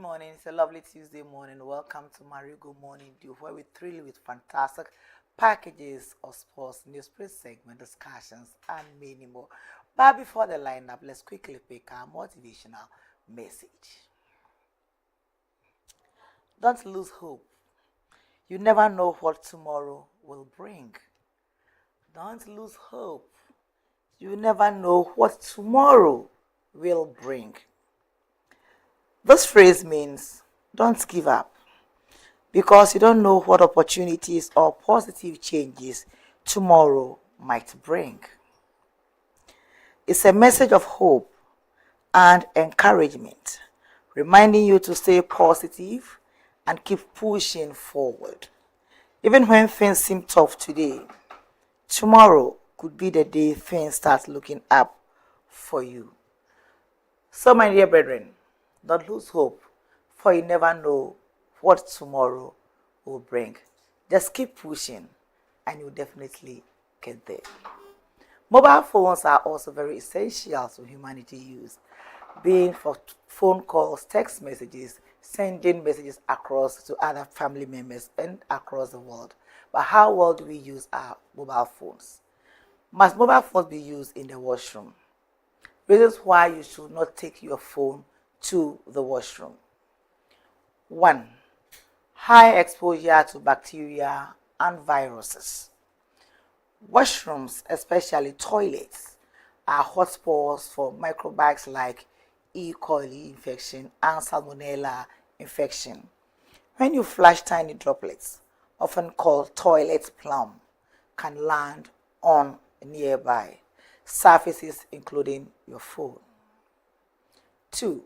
morning. It's a lovely Tuesday morning. Welcome to Marego Morning Dew, where we thrill you with fantastic packages of sports, newsprint segment, discussions, and many more. But before the lineup, let's quickly pick our motivational message. Don't lose hope. You never know what tomorrow will bring. Don't lose hope. You never know what tomorrow will bring. This phrase means don't give up because you don't know what opportunities or positive changes tomorrow might bring. It's a message of hope and encouragement, reminding you to stay positive and keep pushing forward. Even when things seem tough today, tomorrow could be the day things start looking up for you. So, my dear brethren, don't lose hope, for you never know what tomorrow will bring. Just keep pushing, and you'll definitely get there. Mobile phones are also very essential to humanity use, being for phone calls, text messages, sending messages across to other family members and across the world. But how well do we use our mobile phones? Must mobile phones be used in the washroom? Reasons why you should not take your phone to the washroom. 1. High exposure to bacteria and viruses. Washrooms, especially toilets, are hotspots for microbes like E. coli infection and Salmonella infection. When you flush tiny droplets, often called toilet plum, can land on nearby surfaces including your phone. 2.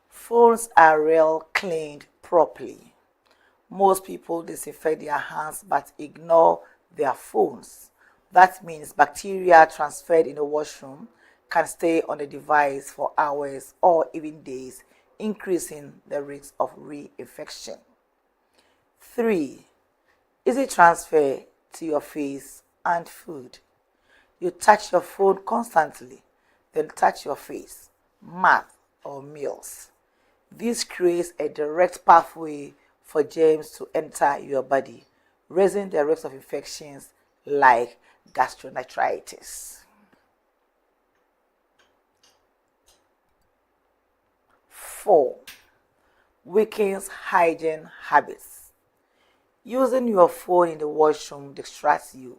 Phones are well cleaned properly. Most people disinfect their hands but ignore their phones. That means bacteria transferred in the washroom can stay on the device for hours or even days, increasing the risk of reinfection. 3. Easy transfer to your face and food. You touch your phone constantly, then touch your face, mouth, or meals. This creates a direct pathway for germs to enter your body, raising the risk of infections like gastroenteritis. 4. Weakens hygiene habits. Using your phone in the washroom distracts you.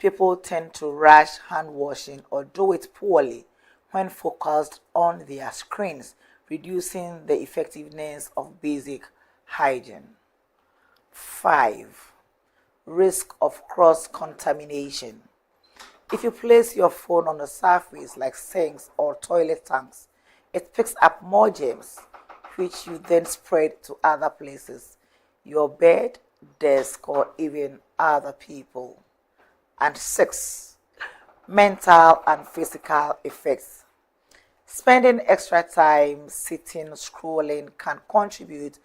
People tend to rush hand washing or do it poorly when focused on their screens, reducing the effectiveness of basic hygiene. 5. Risk of cross-contamination. If you place your phone on a surface like sinks or toilet tanks, it picks up more germs, which you then spread to other places, your bed, desk, or even other people. And 6. Mental and physical effects. Spending extra time sitting, scrolling can contribute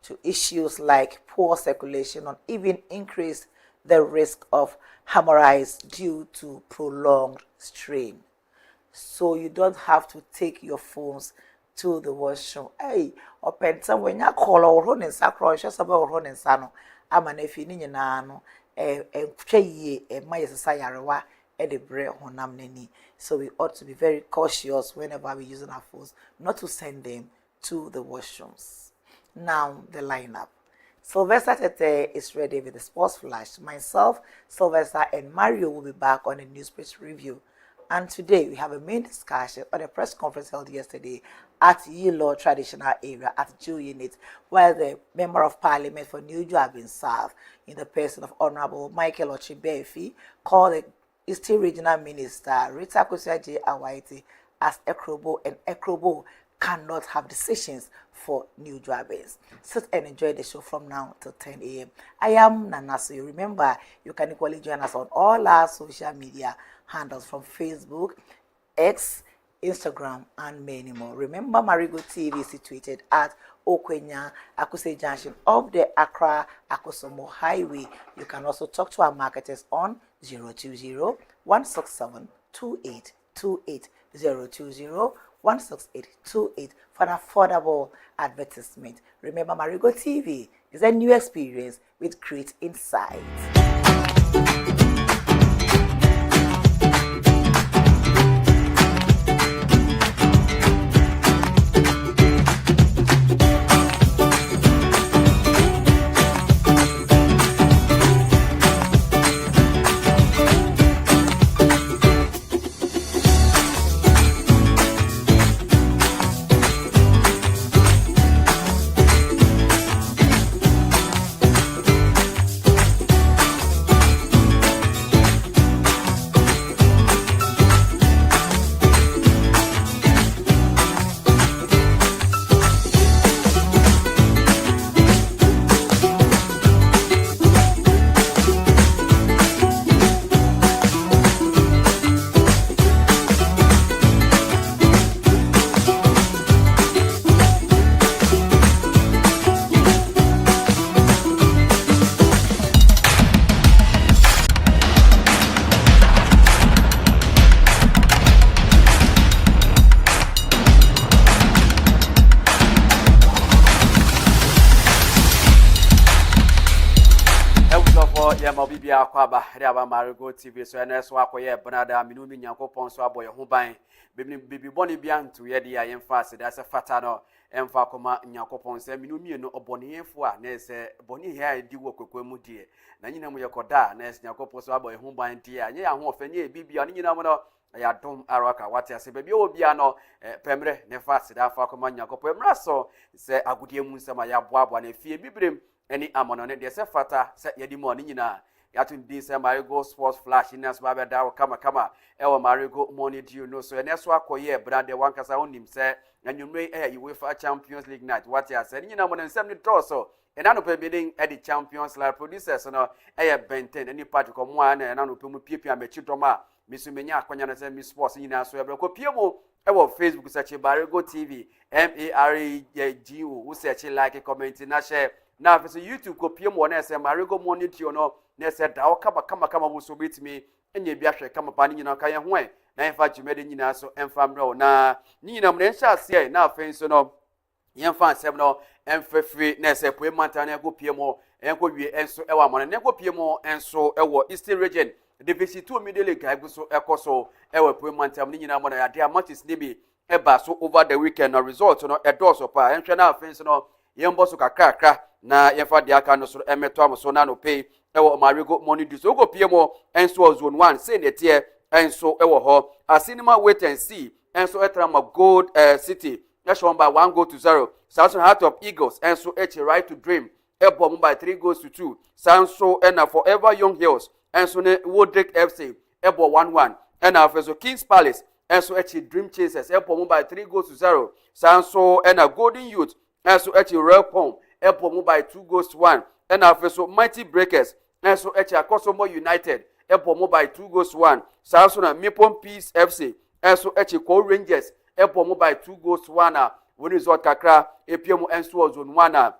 to issues like poor circulation or even increase the risk of hemorrhoids due to prolonged strain. So you don't have to take your phones to the washroom. Hey, open some when you call or run in sacro, just about running sano. I'm an if you need no, so we ought to be very cautious whenever we're using our phones, not to send them to the washrooms. Now, the lineup. Sylvester Tete is ready with the sports flash. Myself, Sylvester, and Mario will be back on the newspaper review. And today we have a main discussion on a press conference held yesterday at Yilo Traditional Area at Jew Unit, where the Member of Parliament for New Joabin South, in the person of Honorable Michael Ochibefi, called the Eastern Regional Minister Rita Kosia J. Awaiti as Ekrobo, and Ekrobo cannot have decisions for New Joabins. Sit and enjoy the show from now till 10 a.m. I am Nana, so you remember you can equally join us on all our social media handles from Facebook, X, Instagram, and many more. Remember, MAREGOTV is situated at Okwenya Akuse Junction of the Accra Akosomo Highway. You can also talk to our marketers on 020-167-2828, 020 1628 for an affordable advertisement. Remember, Marego TV is a new experience with great insight. Bibia Kwaba, Raba Marego TV, so and as Wakoye, Bonada, Minumi Yankopon, so boy, Hubain, Bibi Bonnie Bian to Yedi, I am fast, that's a fatano, and Fakoma Yankopon, say Minumi no Bonnie for, Nes Bonnie here, do work with Mudi, Nanina Muyakoda, Nes Yankopos, boy, Hubain, dear, yeah, I'm off, and ye, Bibi, and you know, I had Tom Araka, what I say, baby, Obiano, Pemre, Nefas, that Fakoma Yankopon, Rasso, say, I would hear Musama Yabwab, and if you bibrim. Any amon on it, there's a fata, set yedi morning, Yatun be some Marego sports flash in as Baba Dow, kama, Ewa Marego money do you know, so and that's why Koye, but the one cast on him, say, and you may air you with a Champions League night. What you said, you know, when 70 draw so, and I know bidding at the Champions League producers, and air Benten, any part of one, and I know Pipi and Mechitoma, Miss Menya, Quanyana, and Miss Sports in us, so I broke Piemo, our Facebook search Marego TV, MAREGO, who search like a comment in a share. Now, if it's a YouTube copy, one as a Marego money to you know, Nessa, I'll come, will so beat me, and you be actually come upon you know, Kaya Hue. Now, if I made in Nina so and Famro, now, Nina Mensha say, now, Fence, no, young fan, seven, and free, Nessa, Puemantana, go Piemo, and go be and so Ewa, and go Piemo, and so Ewa, Eastern region, the Division 2 Middle League, I go so Echo so, Ewa Puemantam, Nina, when I dear much is Nibby, Eba, so over the weekend, no result, no, a door so far, and Chana, Fence, no, young boss of Kaka. Na yefa dia ka no so emeto amso na no pay ewo Marego money do so go piemo enso zone 1 say ne tie enso ewo ho a cinema wait and see enso etrama gold city nation by 1-0 Samson Heart of Eagles enso right to dream ebo by 3-2 Sanso and forever young hills enso ne Woodrick FC ebo 1-1 and after Kings Palace enso dream chasers ebo by 3-0 Sanso and Golden Youth enso Real Pom Epo by 2-1 and after so Mighty Breakers and so Akosomo United Epo by 2-1 Samson Mipon Peace FC and so Ko Rangers Epo by 2-1 when result kakra Epiemo and so zone 1 and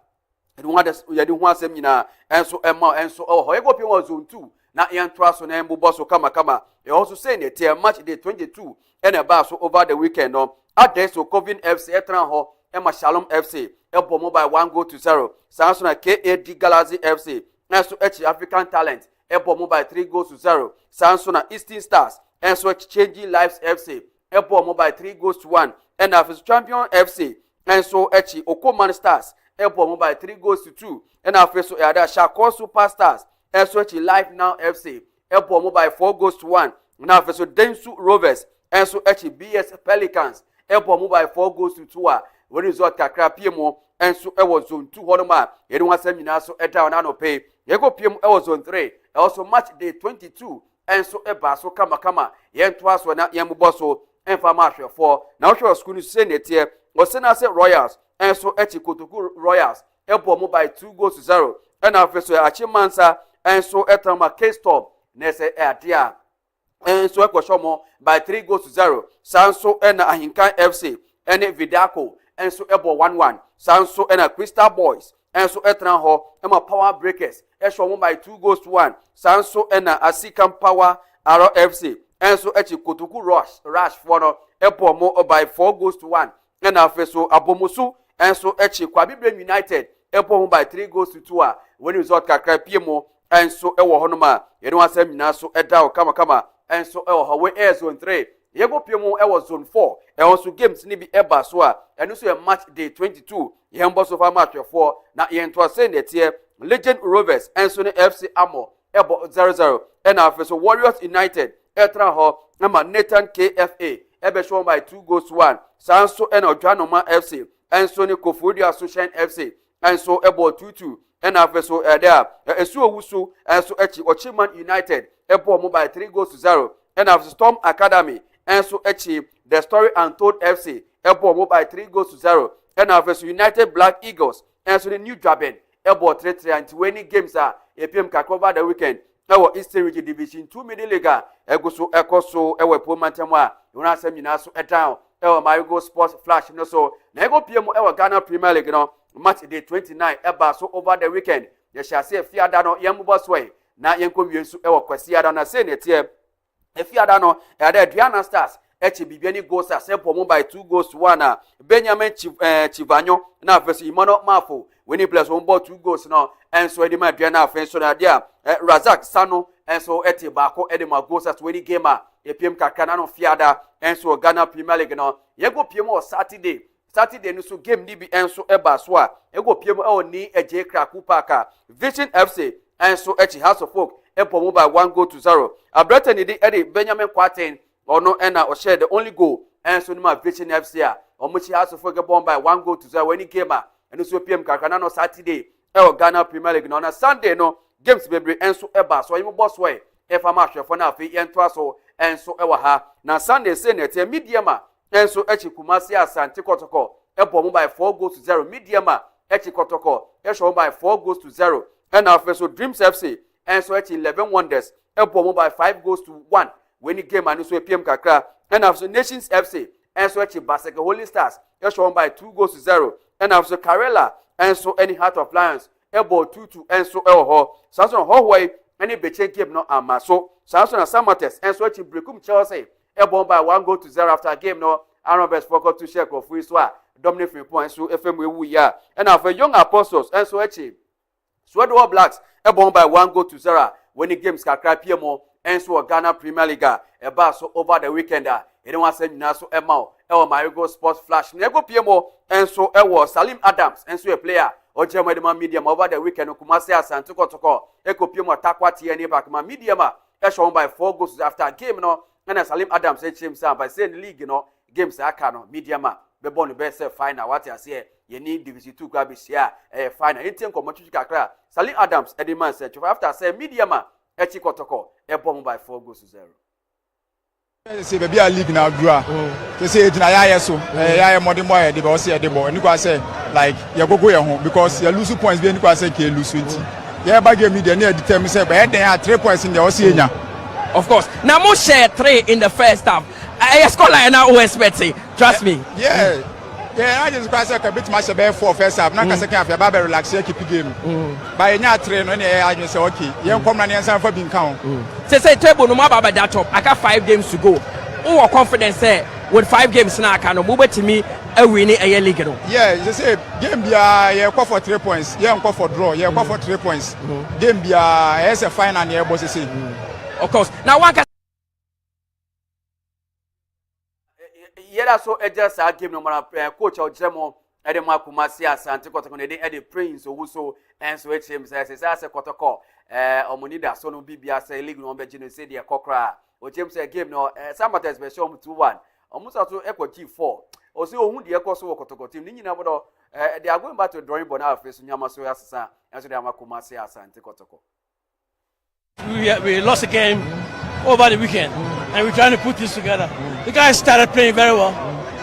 one that's one seminar and so Emma and so Ego zone 2 na Yantraso na Mbo Bosso kama they also saying it here match day 22 and about so over the weekend at there so Covin FC Etran Ho Emma Shalom FC Ebo by 1-0 Samson KAD Galaxy FC and so African Talent Ebo by 3-0 Samson Eastern Stars and so Changing Lives FC Ebo by 3-1 and after Champion FC and so Okoman Stars Ebo by 3-2 and after so Shako Superstars and so Life Now FC Ebo by 4-1 and after so Densu Rovers and so BS Pelicans Ebo by 4-2 when result kakra piemo and so was zone 2 honoma anyone seminar so down no pay yego piemo zone 3 also match day 22 and so eba so kama yen twas so na yem boso and farmashe for now show school senate here was say Royals and so Kotoku Royals ebo by 2-0 and after so Achimansa and so etama K-Stop nese dia and so Ekoshomo by 3-0 Sanso and Ahinkan FC and Vidako and so ebo 1-1 Sanso and Crystal Boys and so etran ho ema Power Breakers esho by 2-1 Sanso and Asikam Power Arrow FC and so Kotoku Rush for no epo mo by 4-1 na afeso abomusu enso echi kwa Bibrem United epo mo by 3-2 a when result kakra pie mo enso ewo honoma ye no asem nyina so eda o kama enso ewo ho we air zone 3 yego pie mo ewo zone 4 enso games ni bi eba so a eno so e match day 22 ye mbo so fa match 4 na ye nto ase netie Legend Rovers enso ne FC Amo ebo 0-0 na afeso Warriors United etra ho na Nathan KFA ebe show by 2-1 sanso ena Odwanoma FC enso ne Kofodi Association FC enso ebo 2-2 ena afeso there esu owusu enso echi Ochiman United ebo mo by 3-0 ena afeso Storm Academy enso echi The Story Untold FC ebo mo by 3-0 ena afeso United Black Eagles enso ne New Draben ebo 3-3 anti winning games are epm kakova the weekend ewo Eastern Region Division 2 Middle League eguso ekoso ewo pomantem a yona asem nyina so edan ewo Marego Sports Flash no so na ego pm ewo Ghana Premier League no match day 29 eba so over the weekend ye shall say fiada no yembo so na yenko wiensu ewo kwasi ada na say netie fiada no ada Aduana Stars echi bibiani goals asempo mo by 2-1 Benjamin Chivanyo na versus Imono Mafo when he plays one ball 2 goals no enso edima Aduana afenso na dia Razak Sano enso eti bako edima goals at when game a epiem kakana no fiada enso Ghana Premier League no yego piem o Saturday no so game ni bi enso eba so a ego piem e ni eje kraku parka Vision FC enso echi House of Folk epo mo by 1-0 Abrata ni di Benjamin Kwaten ono ena o share the only goal enso ni ma Vision FC a omuchi House of Folk get bomb by 1-0 when he game a eno so piem kakana no Saturday e Ghana Premier League no na Sunday no games bebre enso eba so yimo boss way e fa ma hwefo na afi ento aso enso e wa ha na Sunday say na tie mediama enso echi Kumasi Asante Kotoko ebo mo by 4-0 mediama echi Kotoko e show by 4-0 and afeso Dreams FC enso echi 11 Wonders ebo mo by 5-1 when the game anu so epiem kakra and afeso Nations FC enso echi Baseke Holy Stars e show by 2-0 and afeso Karela enso any Heart of Lions ebo 2-2 enso ho Samson Hohway any beche game no amaso Samson Samates enso echi Brekum Chelsea ebo by 1-0 after game no Aaron Best focus to share of free so dominate free points so FM we ya and after Young Apostles enso echi Swedwell Blacks ebo by 1-0 when the games kakra PMO enso Ghana Premier League eba so over the weekend anyone say nyina so emao ewo Marego Sports Flash na ego PMO enso ewo Salim Adams enso a player Ojema de medium over the weekend Kumasi Asante Kotoko eko PMO takwa tie ni back ma medium e shown by 4 goals after game no and Salim Adams him sam by saying league no games aka no medium be born be say final what you say you need Division 2 kwa be share final anything komotuchi kakra Salim Adams ediman say after say medium echi Kotoko e bomb by 4-0. Say baby a league now dura. They say it na ya so. Ya more more dey be say dey bo. Ni kwa say like you go your home because you lose points be ni kwa say ke lose 20. Yeah ba game dey na determine say be den 3 points in the Oceania. Of course. Now mo share 3 in the first half. I score like now expecting. Trust me. Yeah. Yeah, I just say a bit match be 4 first half. Na ka second half ba be relax keep game. By nya 3 no na I say okay. Yen come na yen san fa bin kan. Say table no ma ba that top. I got 5 games to go. Who confidence say with 5 games now can no move to me a winning a league no. Yeah, you say game bia ye call for 3 points. Ye call for draw. Ye call for 3 points. Game bia as a final near boss say. Of course. Now one can yera so eja sa game no mara coach Ojemo ede ma Kumasi Asante Kotoko ne de prince owuso enso echem say Kotoko omonida so no bibia say league no be gino say de kokra ochem say game no Samates be show 2-1 omusa to ekoti 4 o say ohun de ekoso wo Kotoko team ni nyina bodo they are going back to drawing board now face nyama so asesa enso de ma Kumasi Asante Kotoko. We lost a game over the weekend, and we're trying to put this together. The guys started playing very well,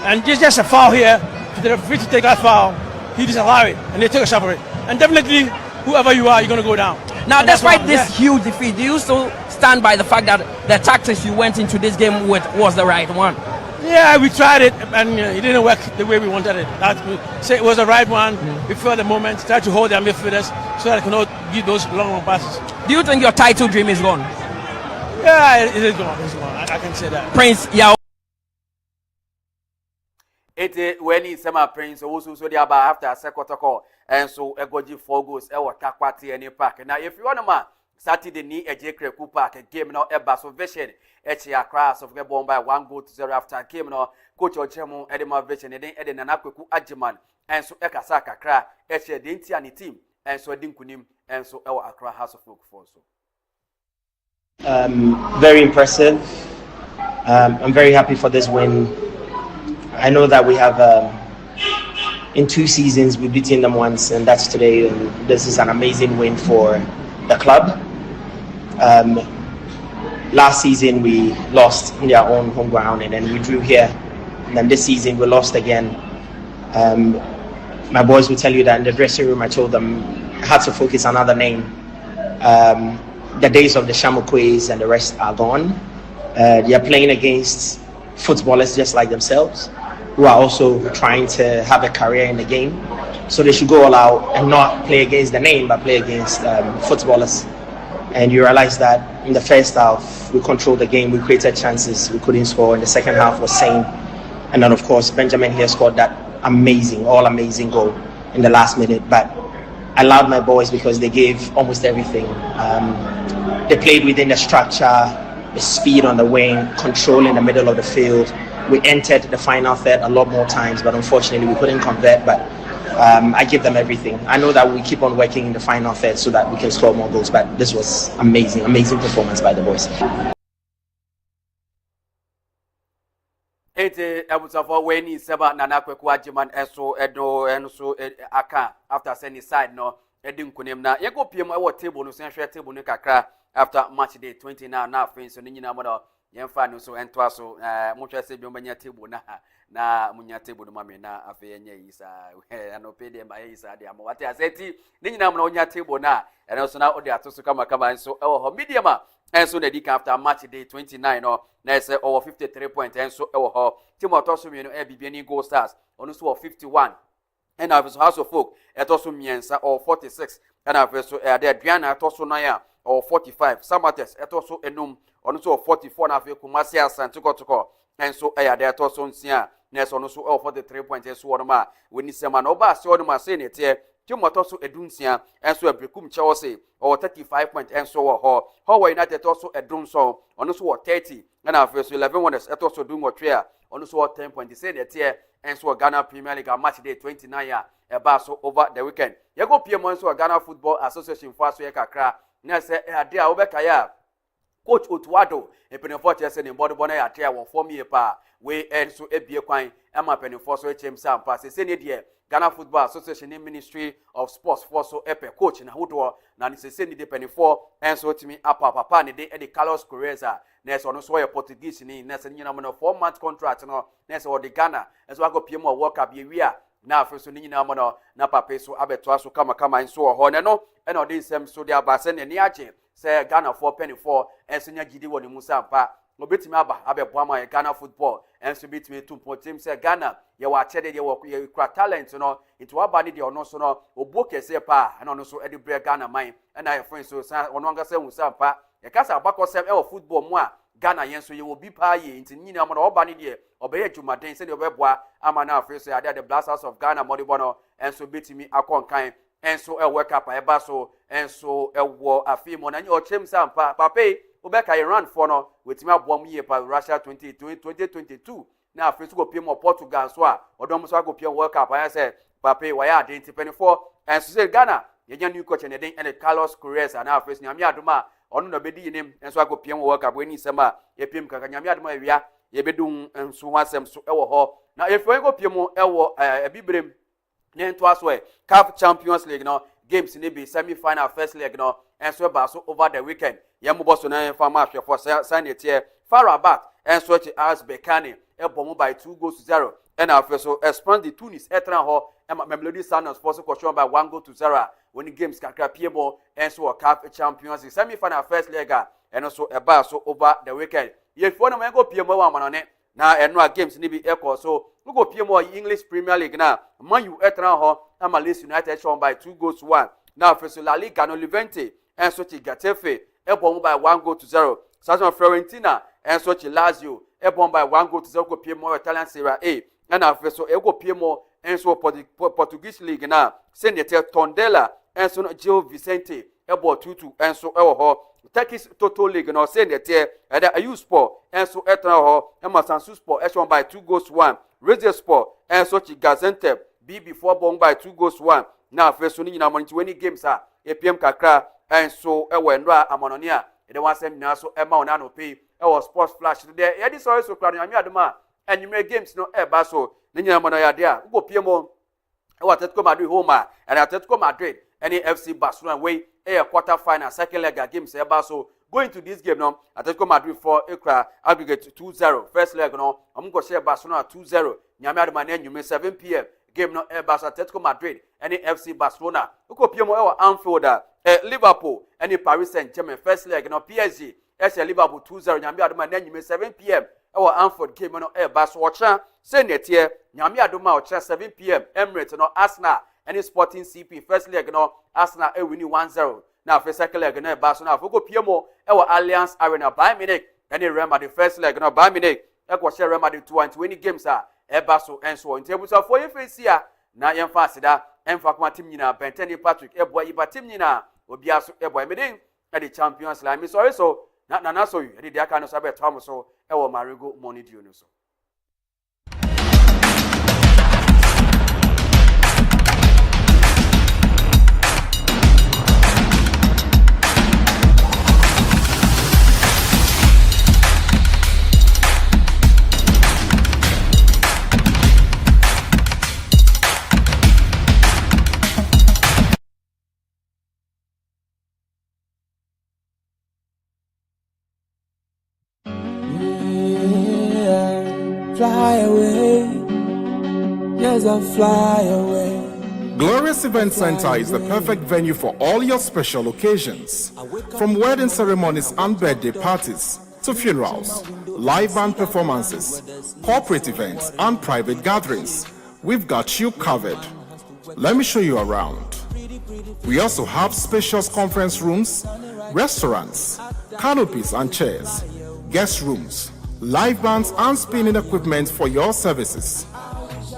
and just a foul here. For the referee to take that foul, he disallowed it, and they took a shot for it. And definitely, whoever you are, you're going to go down. now, despite this huge defeat, do you still stand by the fact that the tactics you went into this game with was the right one? Yeah, we tried it, and it didn't work the way we wanted it. It was the right one. We felt the moment, tried to hold their midfielders so that they cannot give those long passes. Do you think your title dream is gone? Yeah, it is gone. It's gone. I can say that. Prince Yao. Ete when in summer prince also so they about after a second call and so egoji 4 goals e wota kwate any park. Now if you want ma Saturday ni ejekre ku park game no eba so vision echi across of get bomb by 1-0 after game no coach Ochemu edema vision e den na kweku agiman and so ekasa kakra echi de ntia ni team and so edin kunim and so e Accra House of Folk for so. Very impressive. I'm very happy for this win. I know that we have, in 2 seasons, we've beaten them once, and that's today. And this is an amazing win for the club. Last season, we lost in their own home ground, and then we drew here. And then this season, we lost again. My boys will tell you that in the dressing room, I told them I had to focus on another name. The days of the Shamokwes and the rest are gone. They are playing against footballers just like themselves, who are also trying to have a career in the game. So they should go all out and not play against the name, but play against footballers. And you realize that in the first half, we controlled the game, we created chances, we couldn't score. In the second half was same. And then, of course, Benjamin here scored that amazing goal in the last minute. But I allowed my boys because they gave almost everything. They played within the structure, the speed on the wing, control in the middle of the field. We entered the final third a lot more times, but unfortunately we couldn't convert. But I give them everything. I know that we keep on working in the final third so that we can score more goals. But this was amazing performance by the boys. Ete abusafo weni seba nana kweku agiman eso edo enso aka after sending side no edin kunem na yego piem e table no senhwe table no kakra after match day 29 na afin so nyina mo no yemfa no so ento aso motwa se bi mbanya table na munya table no mame na afi enye yisa anope de mba yisa de amwate aseti nyina mo no nya table na eno so na ode atoso kama nso e wo ho mediama enso na dika after match day 29 no na say over 53 points enso e wo ho team otoso mi no e bibia ni Gold Stars ono so 51 and after House of Folk etoso miensa or 46 and after so de aduana etoso na ya or 45 Samates etoso enum ono so 44 na after Kumasi Asante Kotoko and so de etoso nsia na so ono so 43 points enso ono ma weni sema na oba se ono ma se ne tie team otoso edunsia enso abrekum Chelsea or 35 points enso wo ho United etoso edunso ono so 30 and after so 11 Wonders etoso dungo trea ono so 10 points say ne tie enso Ghana Premier League match day 29 ya eba so over the weekend yego piem enso Ghana Football Association for so kakra na say ade a obeka ya coach Otuado epenefo chese ne bodo na ya tia won form ye pa we enso ebie kwan ema penefo so echem sam pa se ne de Ghana Football Association in Ministry of Sports for so epe coach na hodo na ni se ne de penefo enso timi apa papa ne de Carlos Correza na so no so ye Portuguese ni na se nyina mo no 4-month contract no na se o de Ghana enso ago piem o work up ye wia na afeso ni nyina mo no na papa so abeto aso kama enso ho ne no e na odi nsem so de abase ne ni age se Ghana for penny for enso nya gidi woni musa mpa obetimi aba abebo ama Ghana Football enso betimi tumpo team se Ghana ye wa chede ye kwa talent no into aba ni de ono so no obuo kese pa na ono so edi bre Ghana man na ye friend so ono anga se musa mpa ye kasa abakọ sem e football mu a Ghana yenso ye obi pa ye nti nyina mo no oba ni de obeye dwumaden se de obeboa ama na afre so ade the Blasters of Ghana modibo no enso betimi akonkan enso e work up eba so enso e wo afimo na nye o chem sampa pape obeka Iran for no wetimi abom ye pa Russia 2022 na afre so go pie mo Portugal so a odom so go pie work up ya say pape wa ya identify for enso se Ghana ye nya new coach ne den and Carlos Correza na afre so nyame adoma onu na bedi yinem enso ago piem work up weni sema ye piem kaka nyame adoma ewia ye bedun enso wasem so ewo ho na efo go piem ewo ebibrem ne nto aso CAF Champions League no games ne be semi final first leg no enso ba so over the weekend ye mbo so na fa ma hwefo sign etie Farabat enso chi as Bekane e bomu by 2-0 and after so Esperance Tunis etran ho Mamelodi Sundowns force ko by 1-0 when the games kakra piemo enso CAF Champions League semi final first leg and also e ba so over the weekend ye fo na go piemo wa manone na eno a games ni bi echo so we go piemo English Premier League na Man U etran ho ama Leeds United shown by 2-1 now first La Liga no Levante enso chi Getafe e bomb by 1-0 Sassuolo Fiorentina enso chi Lazio e bomb by 1-0 go piemo Italian Serie A ɛna afei so ɛkɔ pie mu ɛnso Portuguese league na sɛnea ɛte Tondela ɛnso no Gil Vicente ɛbɔ 2-2 ɛnso ɛwɔ hɔ Turkish Total League no sɛnea ɛte ɛda Ayu Sport ɛnso ɛtena hɔ ɛma Sansu Sport ɛhyɛ by 2-1 Rizal Sport ɛnso Gaziantep BB4 bɔn by 2-1 na afei so no nyina mo nti wani games a EPM kakra ɛnso ɛwɔ ndra amanoni a ɛde wasɛm nyina so ɛma ona no pay ɛwɔ Sports Flash de yɛde sɔre so kra no nyame adoma enyimre games no ɛba so ne nyina mo no yade a wo pie mo ɛwɔ Atletico Madrid home a and Atletico Madrid any FC Barcelona way quarter final second leg games ɛba so going to this game no Atletico Madrid for ekra aggregate 2-0 first leg no go share Barcelona 2-0 nyame adoma na enyimre 7 p.m. game no ɛba so Atletico Madrid any FC Barcelona wo pie mo ɛwɔ Anfield Liverpool any Paris Saint-Germain first leg no PSG Liverpool 2-0 nyame adoma na enyimre 7 p.m. Our Anfield game no eba so wacha say netie nyame adoma wacha 7 p.m. Emirates no Arsenal any Sporting CP first leg no Arsenal win 1-0 now for second leg no eba so na foko piemo our Allianz Arena Bayern Munich any Real Madrid first leg no Bayern Munich share Real Madrid 2-20 games eba so enso ntebu so for yefesia na yemfa asida emfa kuma team nyina Benteni Patrick eboa iba team nyina obia so eboa medin the Champions League me sorry so na so you the aka no sabe tom so ewo Marego money due no so Fly away, yes, I'll fly away. Glorious Event Center is the perfect venue for all your special occasions. From wedding ceremonies and birthday parties to funerals, live band performances, corporate events, and private gatherings, we've got you covered. Let me show you around. We also have spacious conference rooms, restaurants, canopies and chairs, guest rooms, live bands and spinning equipment for your services.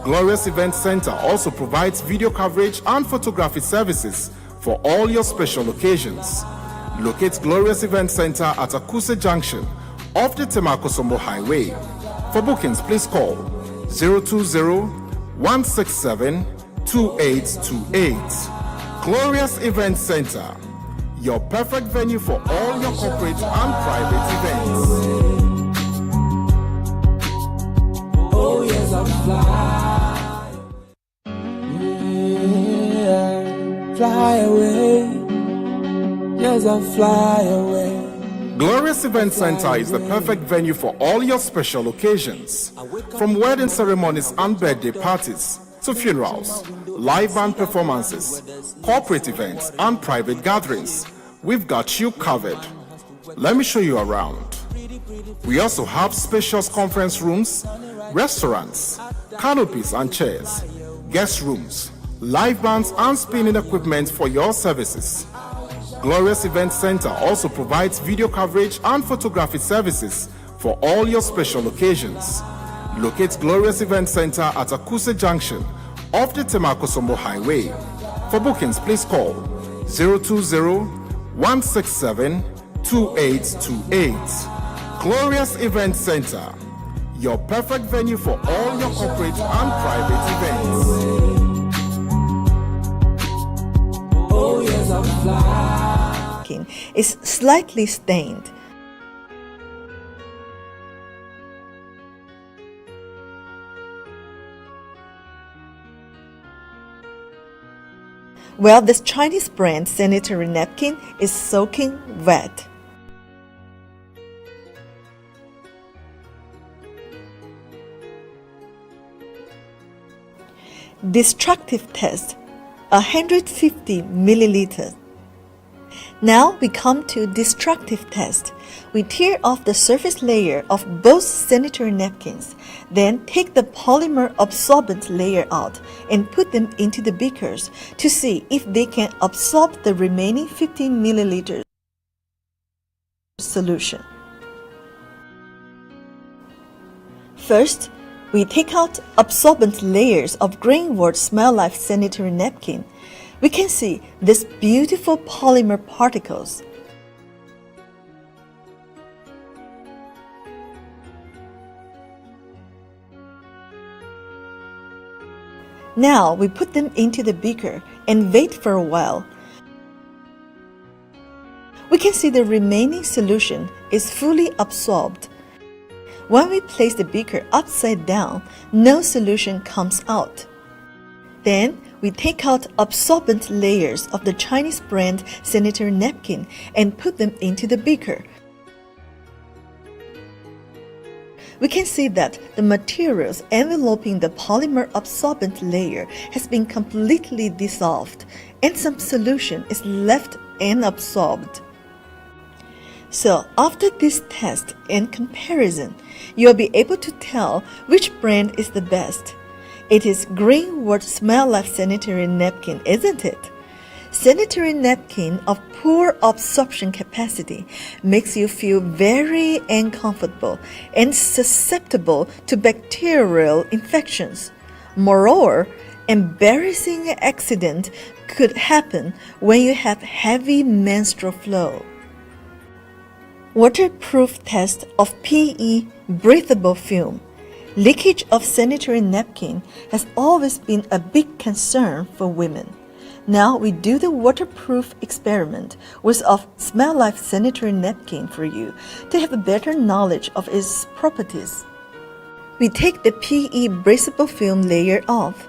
Glorious Event Center also provides video coverage and photography services for all your special occasions. Locate Glorious Event Center at Akuse Junction off the Temakosombo Highway. For bookings, please call 020-167-2828. Glorious Event Center, your perfect venue for all your corporate and private events. Oh yes, I'll fly. Fly away. Yes, I'll fly away. Glorious Event Center is the perfect venue for all your special occasions. From wedding ceremonies and birthday parties to funerals, live band performances, corporate events, and private gatherings, we've got you covered. Let me show you around. We also have spacious conference rooms, restaurants, canopies and chairs, guest rooms, live bands and spinning equipment for your services. Glorious Event Center also provides video coverage and photography services for all your special occasions. Locate Glorious Event Center at Akuse Junction off the Temakosombo Highway. For bookings, please call 020-167-2828. Glorious Event Center, your perfect venue for all your corporate and private events. Oh yes, I'll fly. Is slightly stained. Well, this Chinese brand sanitary napkin is soaking wet. Destructive test, 150 milliliters. Now we come to destructive test. We tear off the surface layer of both sanitary napkins, then take the polymer absorbent layer out and put them into the beakers to see if they can absorb the remaining 15 milliliters solution. First, We take out absorbent layers of Greenwood Smell Life sanitary napkin. We can see these beautiful polymer particles. Now we put them into the beaker and wait for a while. We can see the remaining solution is fully absorbed. When we place the beaker upside down, no solution comes out. Then we take out absorbent layers of the Chinese brand sanitary napkin and put them into the beaker. We can see that the materials enveloping the polymer absorbent layer has been completely dissolved and some solution is left unabsorbed. So after this test and comparison, you'll be able to tell which brand is the best. It is Greenwood Smell Life sanitary napkin, isn't it? Sanitary napkin of poor absorption capacity makes you feel very uncomfortable and susceptible to bacterial infections. Moreover, embarrassing accident could happen when you have heavy menstrual flow. Waterproof test of PE breathable film. Leakage of sanitary napkin has always been a big concern for women. Now we do the waterproof experiment with a Smell Life sanitary napkin for you to have a better knowledge of its properties. We take the PE breathable film layer off,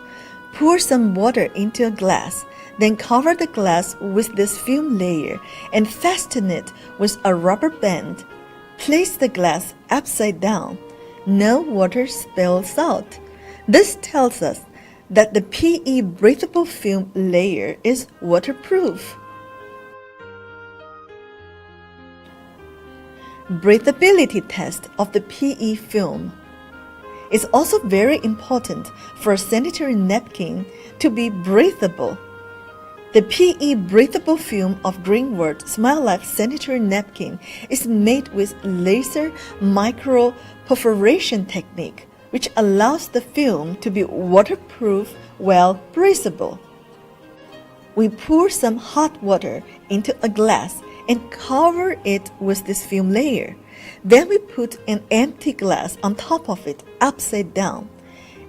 pour some water into a glass, then cover the glass with this film layer and fasten it with a rubber band. Place the glass upside down. No water spills out. This tells us that the PE breathable film layer is waterproof. Breathability test of the PE film is also very important for a sanitary napkin to be breathable. The PE breathable film of Greenwood Smell Life sanitary napkin is made with laser micro perforation technique, which allows the film to be waterproof while breathable. We pour some hot water into a glass and cover it with this film layer. Then we put an empty glass on top of it upside down.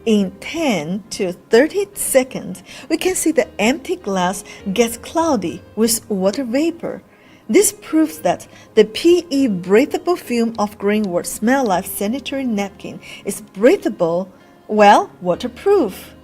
In 10 to 30 seconds, we can see the empty glass gets cloudy with water vapor. This proves that the PE breathable film of Greenwood Smell Life sanitary napkin is breathable, well, waterproof.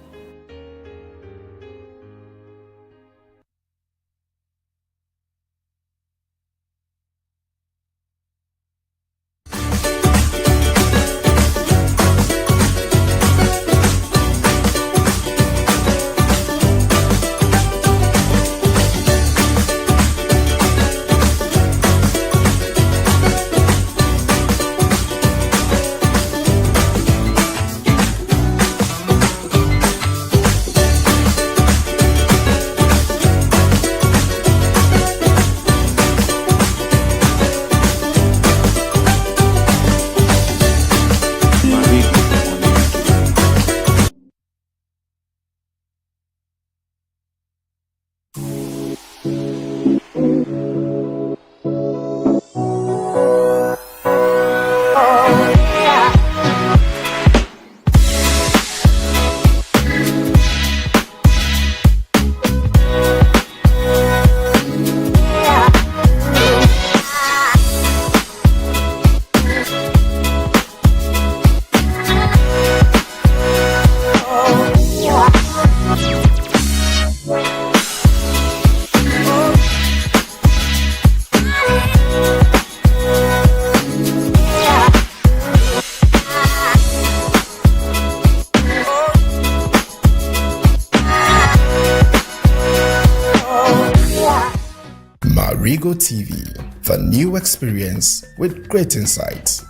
Marego TV, the new experience with great insights.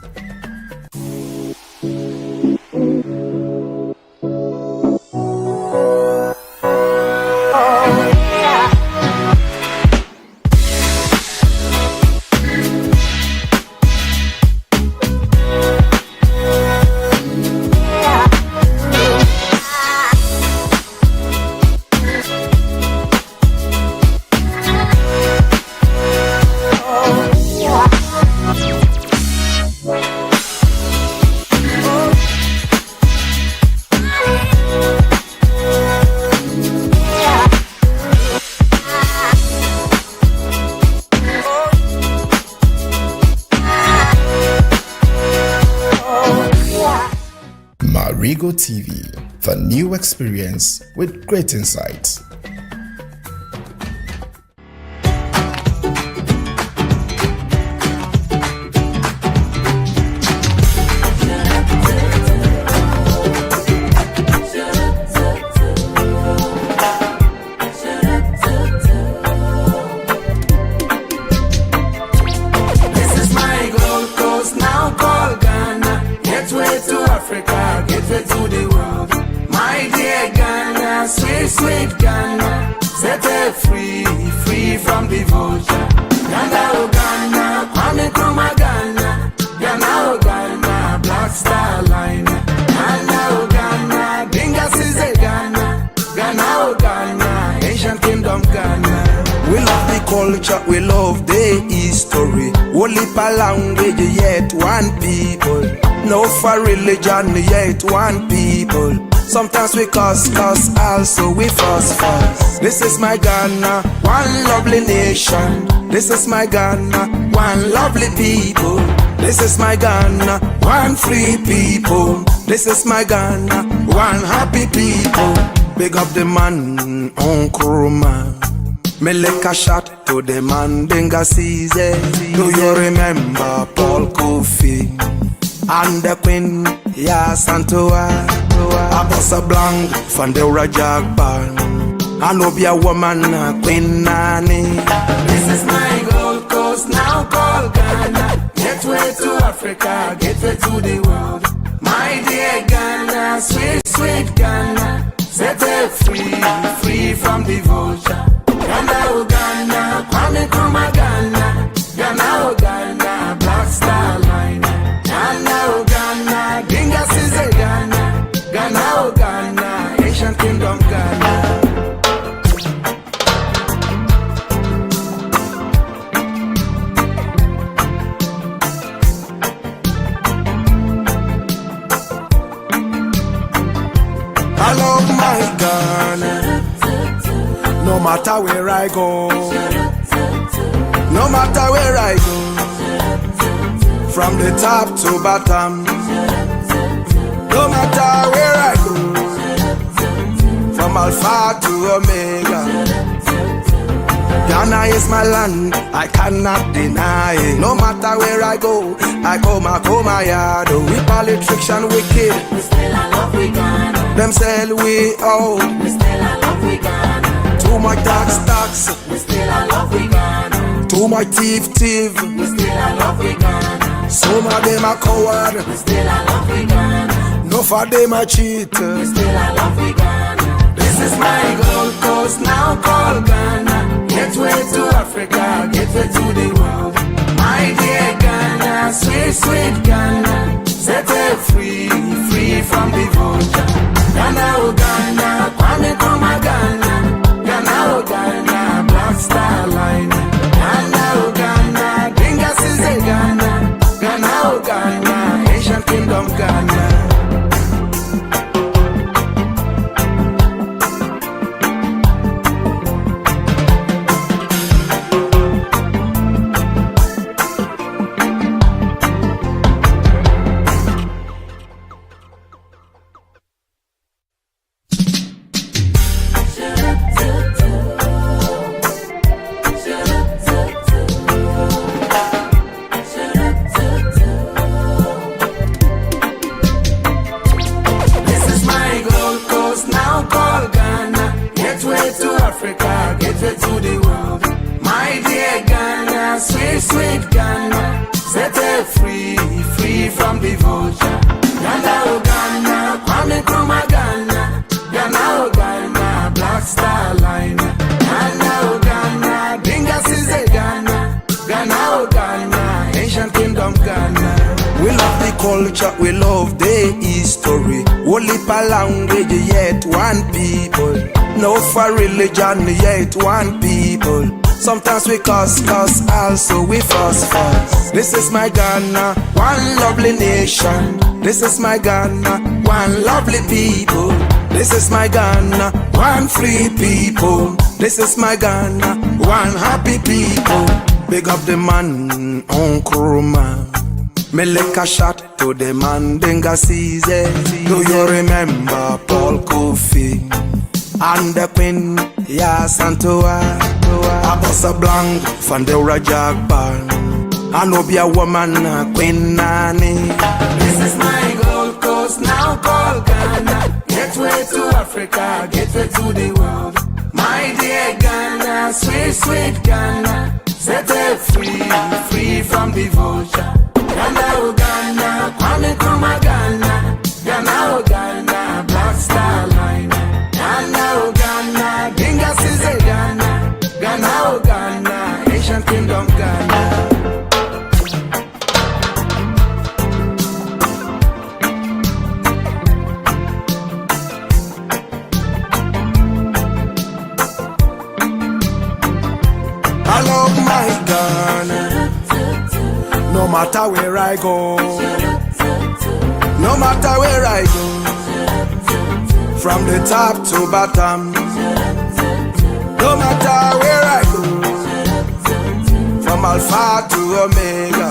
Marego TV, the new experience with great insights. Sweet Ghana, set her free, free from devotion. Ghana, oh Ghana, Kwame Nkrumah Ghana, Ghana, oh Ghana, Black Star Line. Ghana, oh Ghana, Dinga Size Ghana, Ghana, oh Ghana, Ancient Kingdom Ghana. We love the culture, we love the history. Only per language, yet one people. No for religion, yet one people. Sometimes we cuss, also we fuss. This is my Ghana, one lovely nation. This is my Ghana, one lovely people. This is my Ghana, one free people. This is my Ghana, one happy people. Big up the man, Nkrumah. Me lick a shot to the man, Benga Caesar. Do you remember Paul Kofi and the Queen, Ya Santoa? I bust a blank from the Rajak Band. I know be a woman, Queen Nani. This is my Gold Coast, now called Ghana. Gateway to Africa, gateway to the world. My dear Ghana, sweet, sweet Ghana. Set her free, free from devotion. Ghana, oh Ghana, Kwame Nkrumah Ghana. Ghana, oh Ghana, Black Star Line. Ghana, oh Ghana, Dinga Size Ghana. Ghana, oh Ghana, Ancient Kingdom Ghana. I love my Ghana. No matter where I go, no matter where I go, from the top to bottom. No matter where I go, from Alpha to Omega, Ghana is my land, I cannot deny it. No matter where I go, I come my yard. We politics and wicked, We still a love we Ghana. them sell we out. We still a love we Ghana. Too much tax, We still a love we Ghana. too much thief. We still a love we Ghana. Some of them are coward, We still a love we Ghana. no for them a cheat. We still a love we Ghana. This is my Gold Coast, now called Ghana. Gateway to Africa, gateway to the world. My dear Ghana, sweet, sweet Ghana. Set her free, free from devotion. Ghana, oh Ghana, Kwame Nkrumah Ghana. Ghana, oh Ghana, Black Star Line. Ghana, oh Ghana, Dinga Size Ghana. Ghana, oh Ghana, Ancient Kingdom Ghana. Culture, we love the history. Only per language, yet one people. No for religion, yet one people. Sometimes we cuss, also we fuss. This is my Ghana, one lovely nation. This is my Ghana, one lovely people. This is my Ghana, one free people. This is my Ghana, one happy people. Big up the man, Nkrumah. Me lick a shot to the Mandinga season. Do you remember Paul Kofi and the Queen? Yeah, Santua. I bust a blank from the Rajak Band. I know be a woman, Queen Nani. This is my Gold Coast, now called Ghana. Gateway to Africa, gateway to the world. My dear Ghana, sweet, sweet Ghana. Set it free, free from devotion. Ghana, oh Ghana, Kwame Nkrumah Ghana. Ghana, oh Ghana, Black Star Line. Ghana, oh Ghana, Dinga Size Ghana. Ghana, oh Ghana, Ancient Kingdom Ghana. I love my Ghana. No matter where I go, no matter where I go, from the top to bottom, no matter where I go, from Alpha to Omega.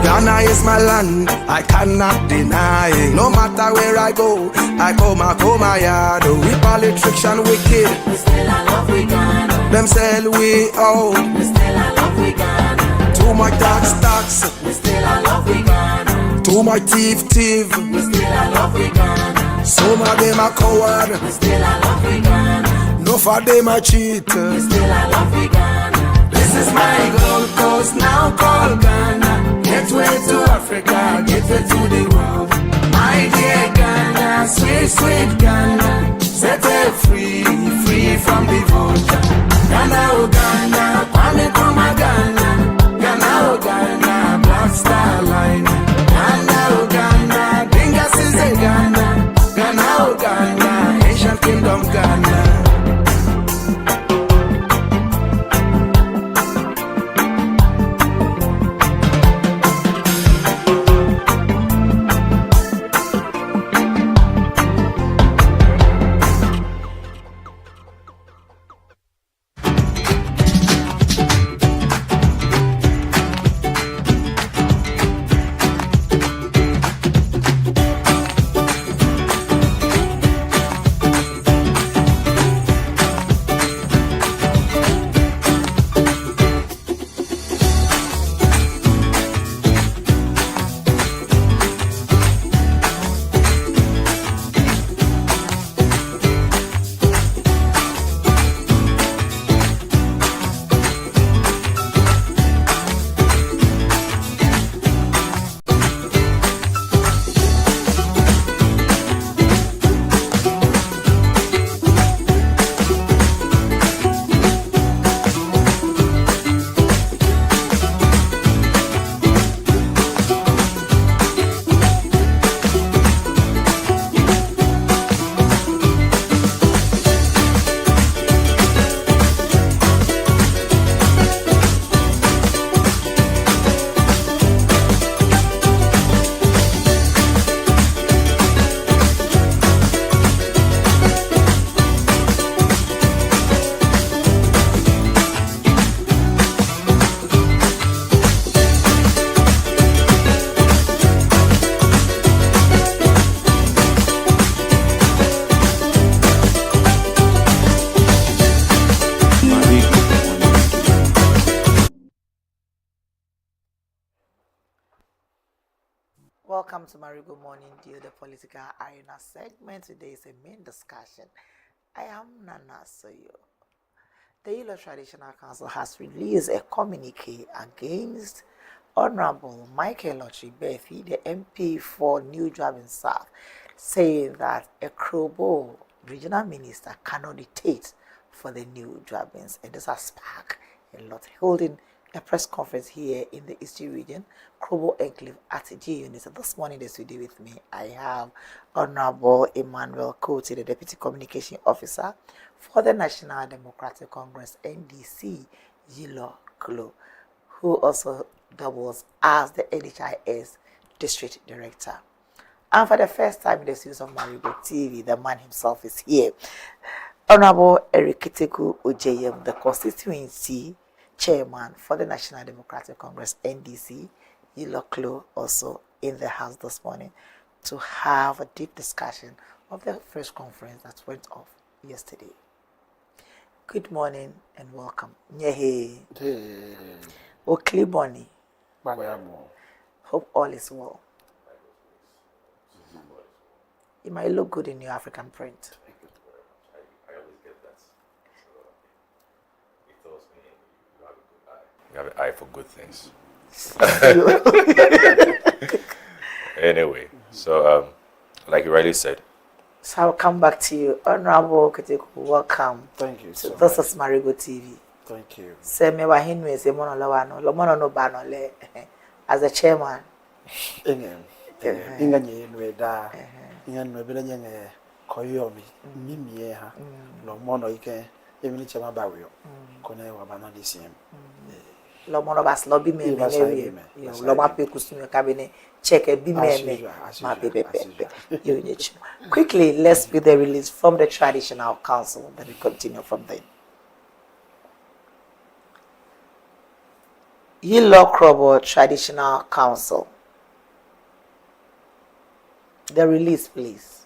Ghana is my land, I cannot deny it. No matter where I go, I come my yard. We politics and wicked, We still I love we Ghana. them sell we out. We still I love we Ghana. Too much tax. We still I love we Ghana. Too much thief. We still I love we Ghana. Some of them are coward. We still I love we Ghana. No for them a cheat. We still I love we Ghana. This is my Gold Coast, now called Ghana. Gateway to Africa, gateway to the world. My dear Ghana, sweet, sweet Ghana. Set it free, free from devotion. Ghana, oh Ghana, Kwame Nkrumah Ghana. Ghana, oh Ghana, Black Star Line. Ghana, oh Ghana, Dinga Size Ghana. Ghana, oh Ghana, Ancient Kingdom Ghana. Welcome to Marego Morning Deal, the political arena segment. Today is a main discussion. I am Nana Soyo. The Ilo Traditional Council has released a communique against Honorable Michael Ochibefi, the MP for New Job in South, saying that a Krobo regional minister cannot dictate for the New Jobbins. And this has sparked a lot. Holding a press conference here in the Eastern region, Krobo Enclave at G Unit. So this morning, in the studio with me, I have Honorable Emmanuel Cote, the Deputy Communication Officer for the National Democratic Congress, NDC, Yilo Klo, who also doubles as the NHIS District Director. And for the first time in the series of MAREGOTV, the man himself is here. Honorable Eriketeku Ojeyem, the constituency chairman for the National Democratic Congress, NDC, Yiloklo also in the house this morning to have a deep discussion of the first conference that went off yesterday. Good morning and welcome. Nyehe. Okliboni. Hope all is well. You might look good in your African print. I always get that. So it tells me you have an eye for good things. Anyway, so like you rightly said. So I'll come back to you. Honorable Ketiku, welcome. Thank you so this much. Is MAREGOTV. Thank you. Say me wa hinwe se mono lawano, lo mono no banole as a chairman. Inga nyenwe da. Inga nwe bele nyenge koyomi mimi ha. Lo mono ike emini chama bawio. Kone wa bana disiem. Lo mono bas lobby me me. Lo ma pe kusume kabine check e bi me. Ma pepe. Quickly, let's be the release from the traditional council. Then we continue from there. Yilokrobo Traditional Council. The release, please.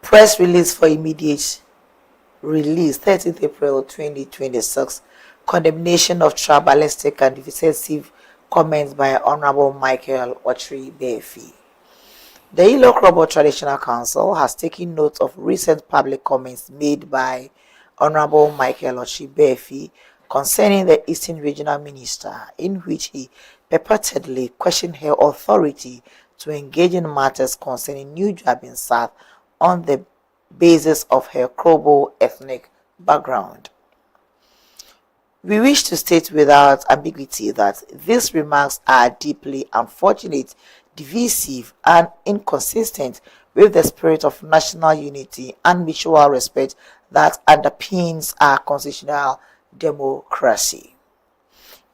Press release for immediate release, 13th April 2026. Condemnation of tribalistic and divisive comments by Honorable Michael Ochri Befi. The Yilokrobo Traditional Council has taken note of recent public comments made by Honorable Michael Ochri Befi concerning the Eastern Regional Minister, in which he purportedly questioned her authority to engage in matters concerning New Jabin South on the basis of her Krobo ethnic background. We wish to state without ambiguity that these remarks are deeply unfortunate, divisive, and inconsistent with the spirit of national unity and mutual respect that underpins our constitutional democracy.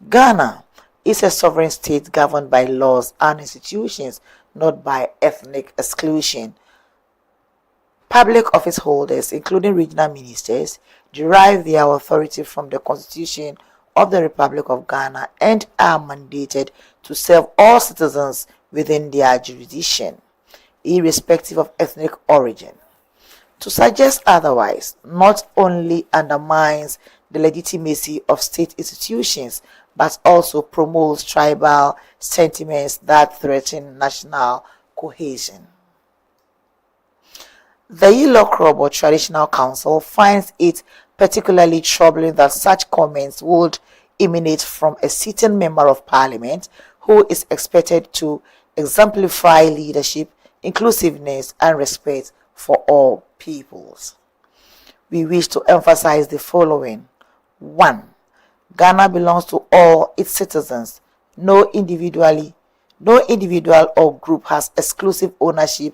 Ghana is a sovereign state governed by laws and institutions, not by ethnic exclusion. Public office holders, including regional ministers, derive their authority from the Constitution of the Republic of Ghana and are mandated to serve all citizens within their jurisdiction, irrespective of ethnic origin. To suggest otherwise not only undermines the legitimacy of state institutions, but also promotes tribal sentiments that threaten national cohesion. The Yilokrobo Traditional Council finds it particularly troubling that such comments would emanate from a sitting member of parliament who is expected to exemplify leadership, inclusiveness, and respect for all peoples. We wish to emphasize the following. 1. Ghana belongs to all its citizens. No individual or group has exclusive ownership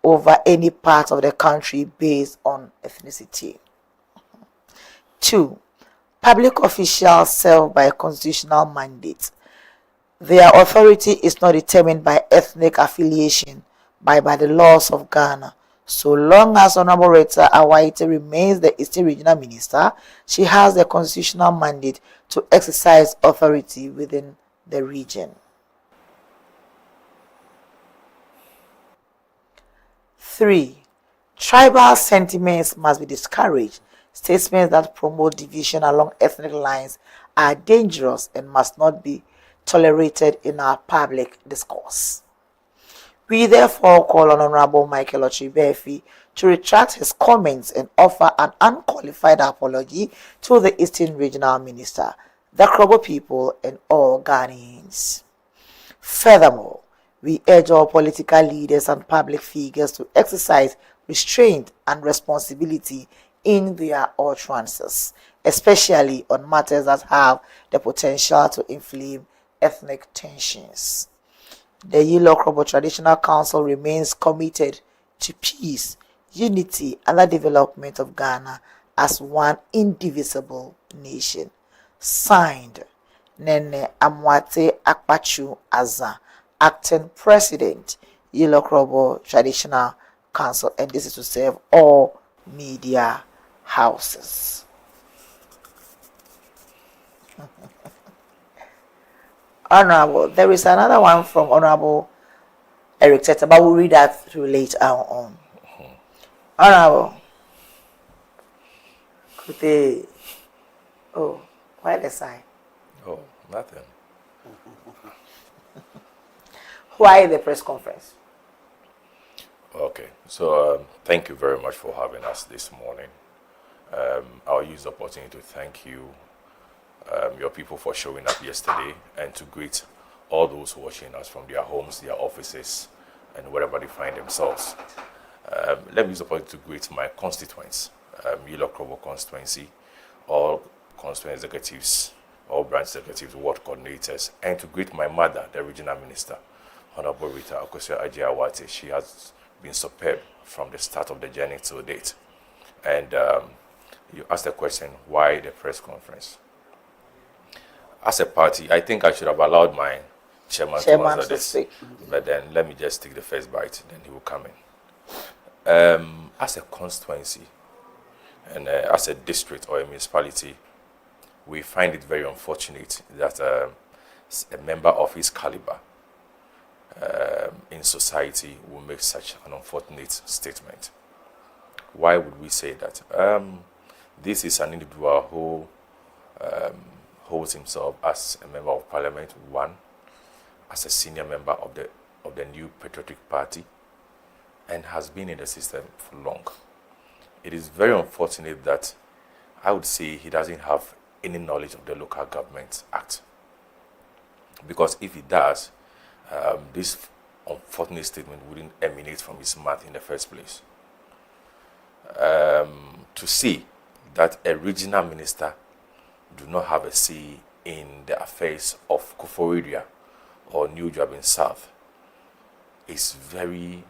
over any part of the country based on ethnicity. 2. Public officials serve by a constitutional mandate. Their authority is not determined by ethnic affiliation, but by the laws of Ghana. So long as Honorable Rita Awaite remains the Eastern Regional Minister, she has the constitutional mandate to exercise authority within the region. 3. Tribal sentiments must be discouraged. Statements that promote division along ethnic lines are dangerous and must not be tolerated in our public discourse. We therefore call on Honorable Michael Ochri Befi to retract his comments and offer an unqualified apology to the Eastern Regional Minister, the Krobo people, and all Ghanaians. Furthermore, we urge all political leaders and public figures to exercise restraint and responsibility in their utterances, especially on matters that have the potential to inflame ethnic tensions. The Yilokrobo Traditional Council remains committed to peace, unity, and the development of Ghana as one indivisible nation. Signed, Nene Amwate Akpachu Aza, Acting President, Yilokrobo Traditional Council, and this is to serve all media houses. Honorable, there is another one from Honorable Eric Teta, but we'll read that through later on. Honorable. Kute. Oh, why the sign? Oh, nothing. Why the press conference? Okay, so thank you very much for having us this morning. I'll use the opportunity to thank you, your people, for showing up yesterday, and to greet all those watching us from their homes, their offices, and wherever they find themselves. Let me use the opportunity to greet my constituents, Yilo Krobo constituency, all constituent executives, all branch executives, ward coordinators, and to greet my mother, the regional minister, Honorable Rita Akosua Ajiawate. She has been superb from the start of the journey to date. And you asked the question, why the press conference? As a party, I think I should have allowed my chairman to answer this. But then let me just take the first bite, then he will come in. As a constituency, and as a district or a municipality, we find it very unfortunate that a member of his caliber in society will make such an unfortunate statement. Why would we say that? This is an individual who holds himself as a member of parliament, one, as a senior member of the New Patriotic Party, and has been in the system for long. It is very unfortunate that I would say he doesn't have any knowledge of the Local Government Act. Because if he does, this unfortunate statement wouldn't emanate from his mouth in the first place. To see that a regional minister do not have a say in the affairs of Koforidua or New Jabin South is very,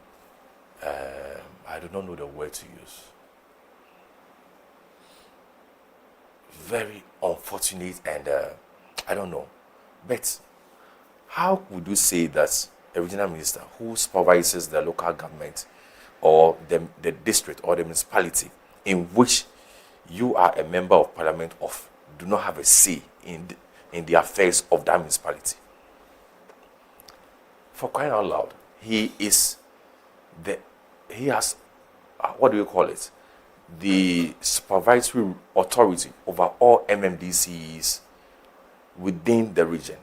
I do not know the word to use, very unfortunate, and I don't know. But how would you say that a regional minister who supervises the local government or the district or the municipality in which you are a member of parliament of do not have a say in the affairs of that municipality? For crying out loud, he has, what do you call it? The supervisory authority over all MMDCs within the region.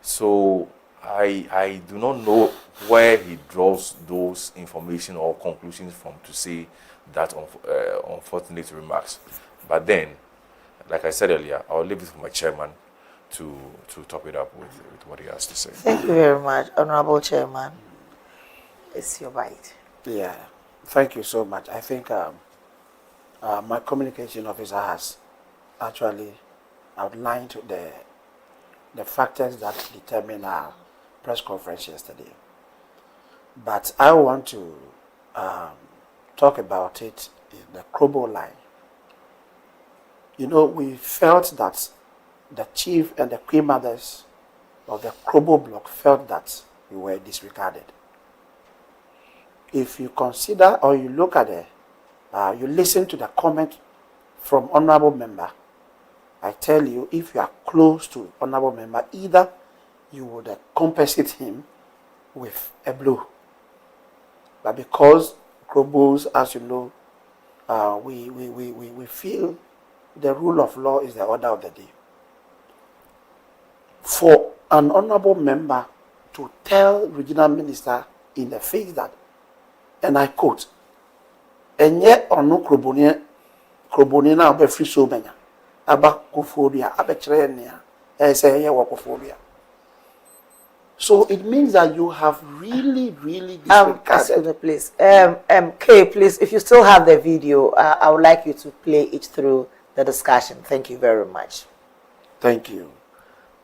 So I do not know where he draws those information or conclusions from to say that unfortunate remarks. But then, like I said earlier, I'll leave it for my chairman to top it up with what he has to say. Thank you very much, Honorable Chairman. It's your bite. Yeah, thank you so much. I think my communication officer has actually outlined the factors that determine our press conference yesterday. But I want to talk about it in the Krobo line. You know, we felt that the chief and the queen mothers of the Krobo block felt that we were disregarded. If you consider or you look at you listen to the comment from honorable member, I tell you, if you are close to honorable member, either you would compensate him with a blow. But because Krobos, as you know, we feel the rule of law is the order of the day. For an honorable member to tell regional minister in the face that, and I quote, and yet or no Kroboni now be free so many about Koforia, abetrenia, and say yeah Koforia. So it means that you have really disregarded. Please, Kay, please, if you still have the video, I would like you to play it through the discussion. Thank you very much. Thank you.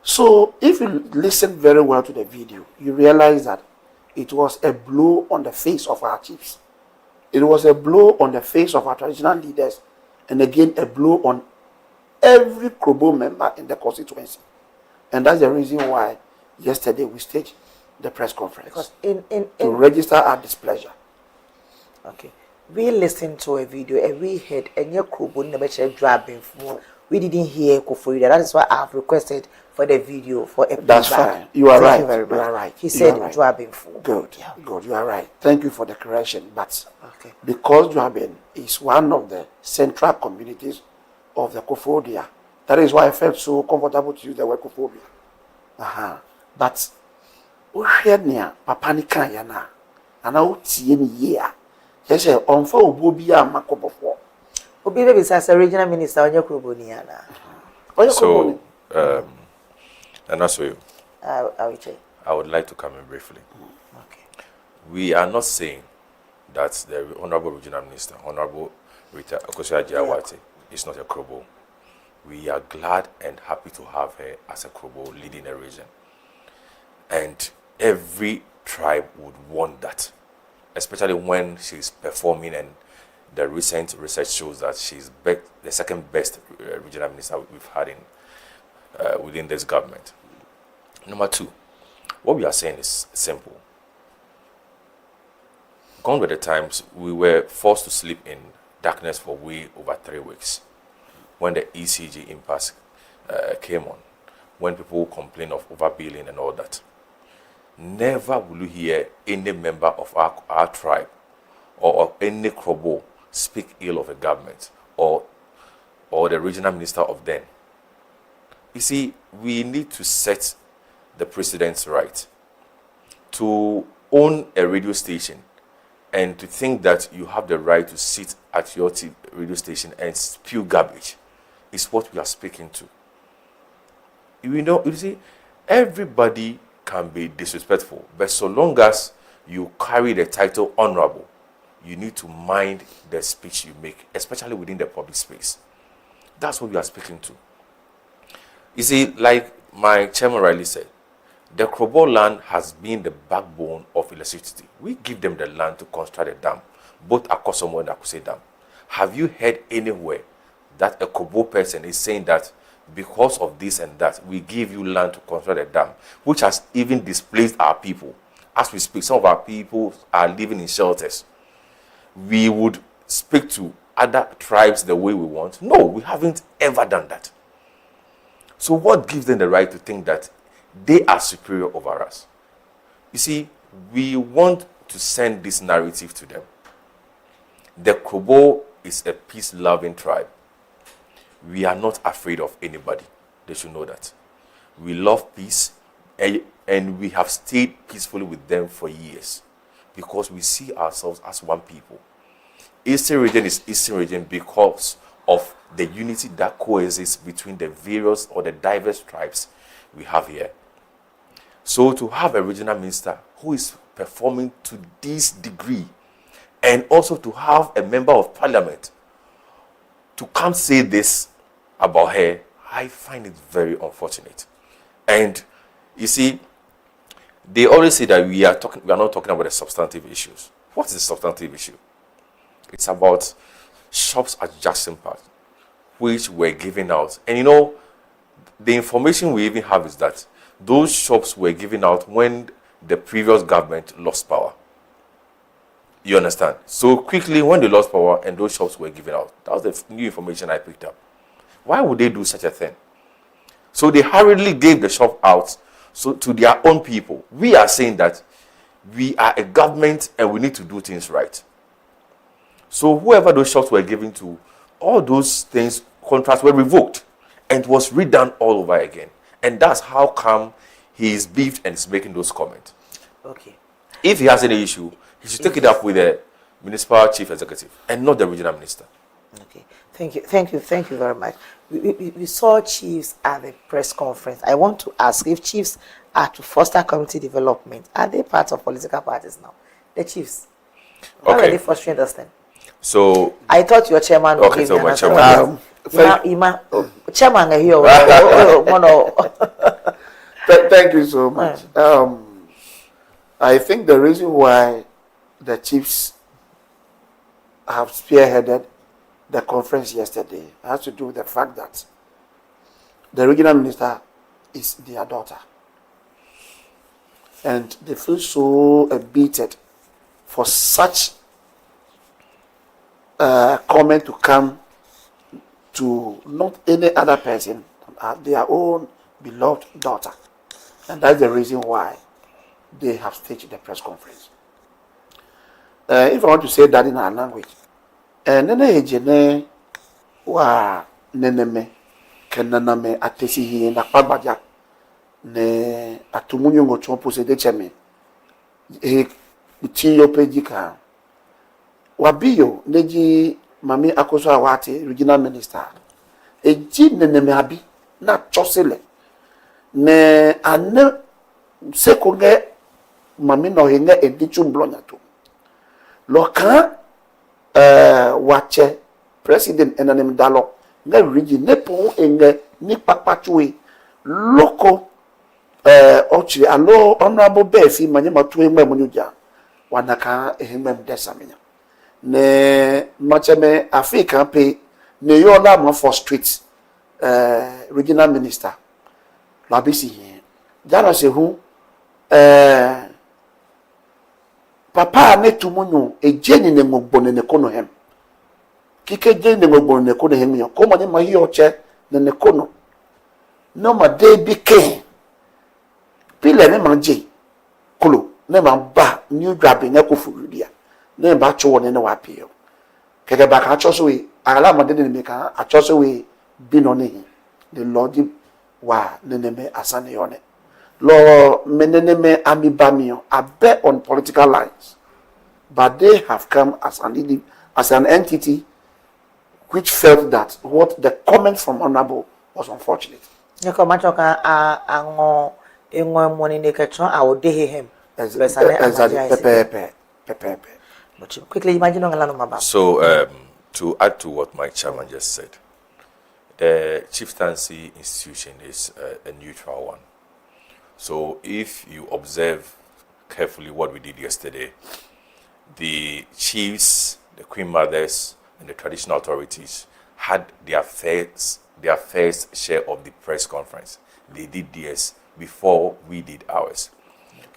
So if you listen very well to the video, you realize that it was a blow on the face of our chiefs. It was a blow on the face of our traditional leaders, and again a blow on every Krobo member in the constituency. And that's the reason why yesterday we staged the press conference. Because to register our displeasure. Okay. We listened to a video and we heard a new Krobo never driving for we didn't hear Kofoida. That is why I have requested for the video for a That's playback. fine. You are Thank right. You very much. You are right. He You said are right. Joabin full. Good. Good. You are right. Thank you for the correction. But because Joabin is one of the central communities of the Kofodia, that is why I felt so comfortable to use the word Kofodia. But we hear near Papa Nika Yana, and I would see any year. Yes, on for Bobia Makobo. Obi baby says a regional minister on your Kruboniana. So, and also you. I would like to come in briefly. We are not saying that the Honorable Regional Minister, Honorable Rita Akosua Jiawati, is not a Krobo. We are glad and happy to have her as a Krobo leading a region. And every tribe would want that, especially when she's performing, and the recent research shows that she's the second best regional minister we've had in within this government. Number two, what we are saying is simple. Gone were the times we were forced to sleep in darkness for way over 3 weeks when the ECG impasse came on, when people complain of overbilling and all that. Never will you hear any member of our tribe or of any Krobo speak ill of a government or the regional minister of then. You see, we need to set the precedents right. To own a radio station and to think that you have the right to sit at your radio station and spew garbage is what we are speaking to. You see, everybody can be disrespectful, but so long as you carry the title honorable, you need to mind the speech you make, especially within the public space. That's what we are speaking to. You see, like my chairman rightly said, the Krobo land has been the backbone of electricity. We give them the land to construct a dam, both Akosomo and Akuse Dam. Have you heard anywhere that a Krobo person is saying that because of this and that, we give you land to construct a dam, which has even displaced our people? As we speak, some of our people are living in shelters. We would speak to other tribes the way we want? No, we haven't ever done that. So what gives them the right to think that they are superior over us? You see, we want to send this narrative to them. The Krobo is a peace-loving tribe. We are not afraid of anybody. They should know that. We love peace, and we have stayed peacefully with them for years because we see ourselves as one people. Eastern region is Eastern region because of the unity that coexists between the various or the diverse tribes we have here. So to have a regional minister who is performing to this degree, and also to have a member of parliament to come say this about her, I find it very unfortunate. And you see, they always say that we are not talking about the substantive issues. What is the substantive issue? It's about shops at Jackson Park, which were given out. And you know, the information we even have is that those shops were given out when the previous government lost power. You understand? So quickly, when they lost power and those shops were given out, that was the new information I picked up. Why would they do such a thing? So they hurriedly gave the shop out to their own people. We are saying that we are a government and we need to do things right. So whoever those shops were given to, all those things, contracts were revoked and it was redone all over again. And that's how come he is beefed and is making those comments. Okay. If he has any issue, he should take it up with the municipal chief executive and not the regional minister. Okay. Thank you very much. We saw chiefs at the press conference. I want to ask if chiefs are to foster community development. Are they part of political parties now? The chiefs. How are they fostering us then? So I thought your chairman. Okay, so my chairman. Chairman here. Thank you so much. I think the reason why the chiefs have spearheaded the conference yesterday has to do with the fact that the regional minister is their daughter. And they feel so embittered for such comment to come to not any other person, their own beloved daughter. And that's the reason why they have staged the press conference. If I want to say that in our language, nene ejene wa neneme kenaname atesi hi na pagbaja ne atumunyo ngocho posede cheme tiyo pejika wabiyo neji mami akoso awate regional minister eji neneme abi na chosele ne ane sekonge mami no hinga edichu mblonya to loka wache president enanim dalo nga rigi nepo enge ni papachwe loko ochi alo honorable befi manye matu engbe munyuja wanaka ehengbe mdesamenya ne macheme Africa pe ne yo na mo for street regional minister labisi here jana se hu papa ne tumunyu ejeni ne ngogbone ne kono hem kike je ne ngogbone ne kono hem yo ko manye ma hi oche ne kono no ma de bi ke pile ne manje kolo ne ma ba new grabe ne ko furudia ne ba cho ne wa pio keke ba ka cho so we ala ma de ne me ka a cho so we bi no ne the lord wa ne me asane yo ne lo meneneme amibamio abe on political lines, but they have come as an entity which felt that what the comment from Honorable was unfortunate. Quickly, imagine. So, to add to what my chairman just said, the chieftaincy institution is a neutral one. So if you observe carefully what we did yesterday, the chiefs, the queen mothers, and the traditional authorities had their first share of the press conference. They did theirs before we did ours.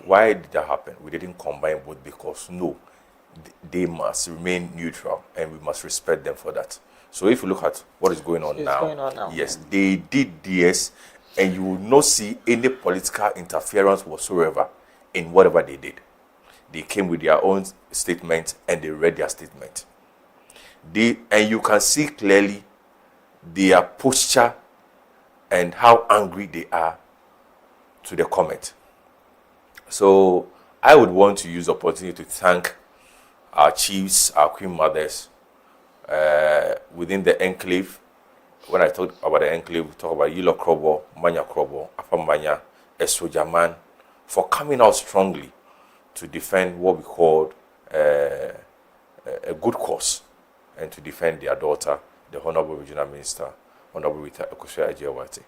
Why did that happen? We didn't combine both because no, they must remain neutral and we must respect them for that. So if you look at what is going on now, yes, they did theirs. And you will not see any political interference whatsoever in whatever they did. They came with their own statement and they read their statement. And you can see clearly their posture and how angry they are to the comment. So I would want to use the opportunity to thank our chiefs, our queen mothers within the enclave. When I talk about the enclave, we talk about Yilo Krobo, Manya Krobo, Afamanya, Esojaman, for coming out strongly to defend what we called a good cause and to defend their daughter, the Honorable Regional Minister, Honorable Rita Ekosua Ajiawati.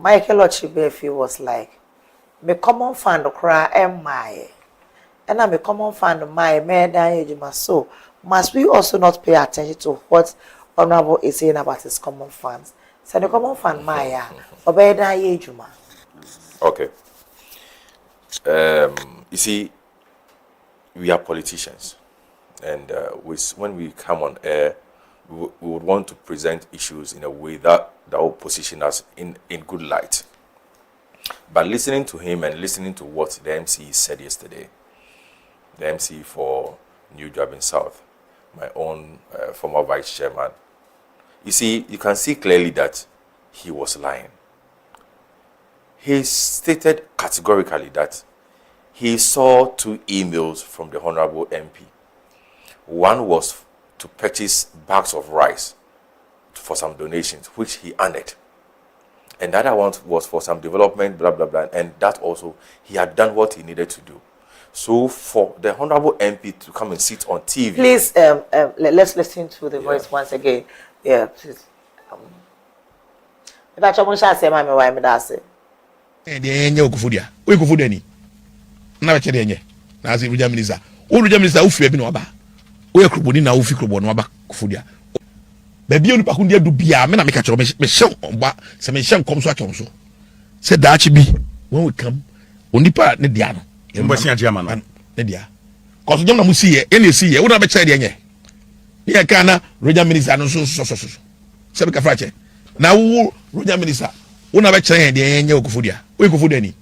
Michael Ochibefi was like, me common fan the cry and my. And I'm a common fan of my man. So must we also not pay attention to what Honorable is saying about his common fans? So the common fan Maya obey Juma. Okay. You see, we are politicians, and when we come on air, we would want to present issues in a way that will position us in good light. But listening to him and listening to what the MC said yesterday, the MC for New Job in South, my own former vice chairman, you see, you can see clearly that he was lying. He stated categorically that he saw 2 emails from the Honorable MP. One was to purchase bags of rice for some donations, which he honored. And the other one was for some development, blah, blah, blah. And that also, he had done what he needed to do. So for the Honorable MP to come and sit on TV... Please, let's listen to the voice once again. Yeah, please. If I shall say, my wife, that's it. Na ba chede nye na azi ruja minister o ruja minister ufi ebi no aba o yekroboni na ufi krobo no aba kufudia ba bi onu pakundia du bia me na me ka chero me hye omba se me hye nkom so atwon so se daachi bi when we come onipa ne dia no Mbosi ajama no ne dia cause jam na mu see ye na see ye wo na be kire de nye ye ka na regional minister no so se be ka fra che na wo regional minister wo na be kire de nye okufudia wo okufudia ni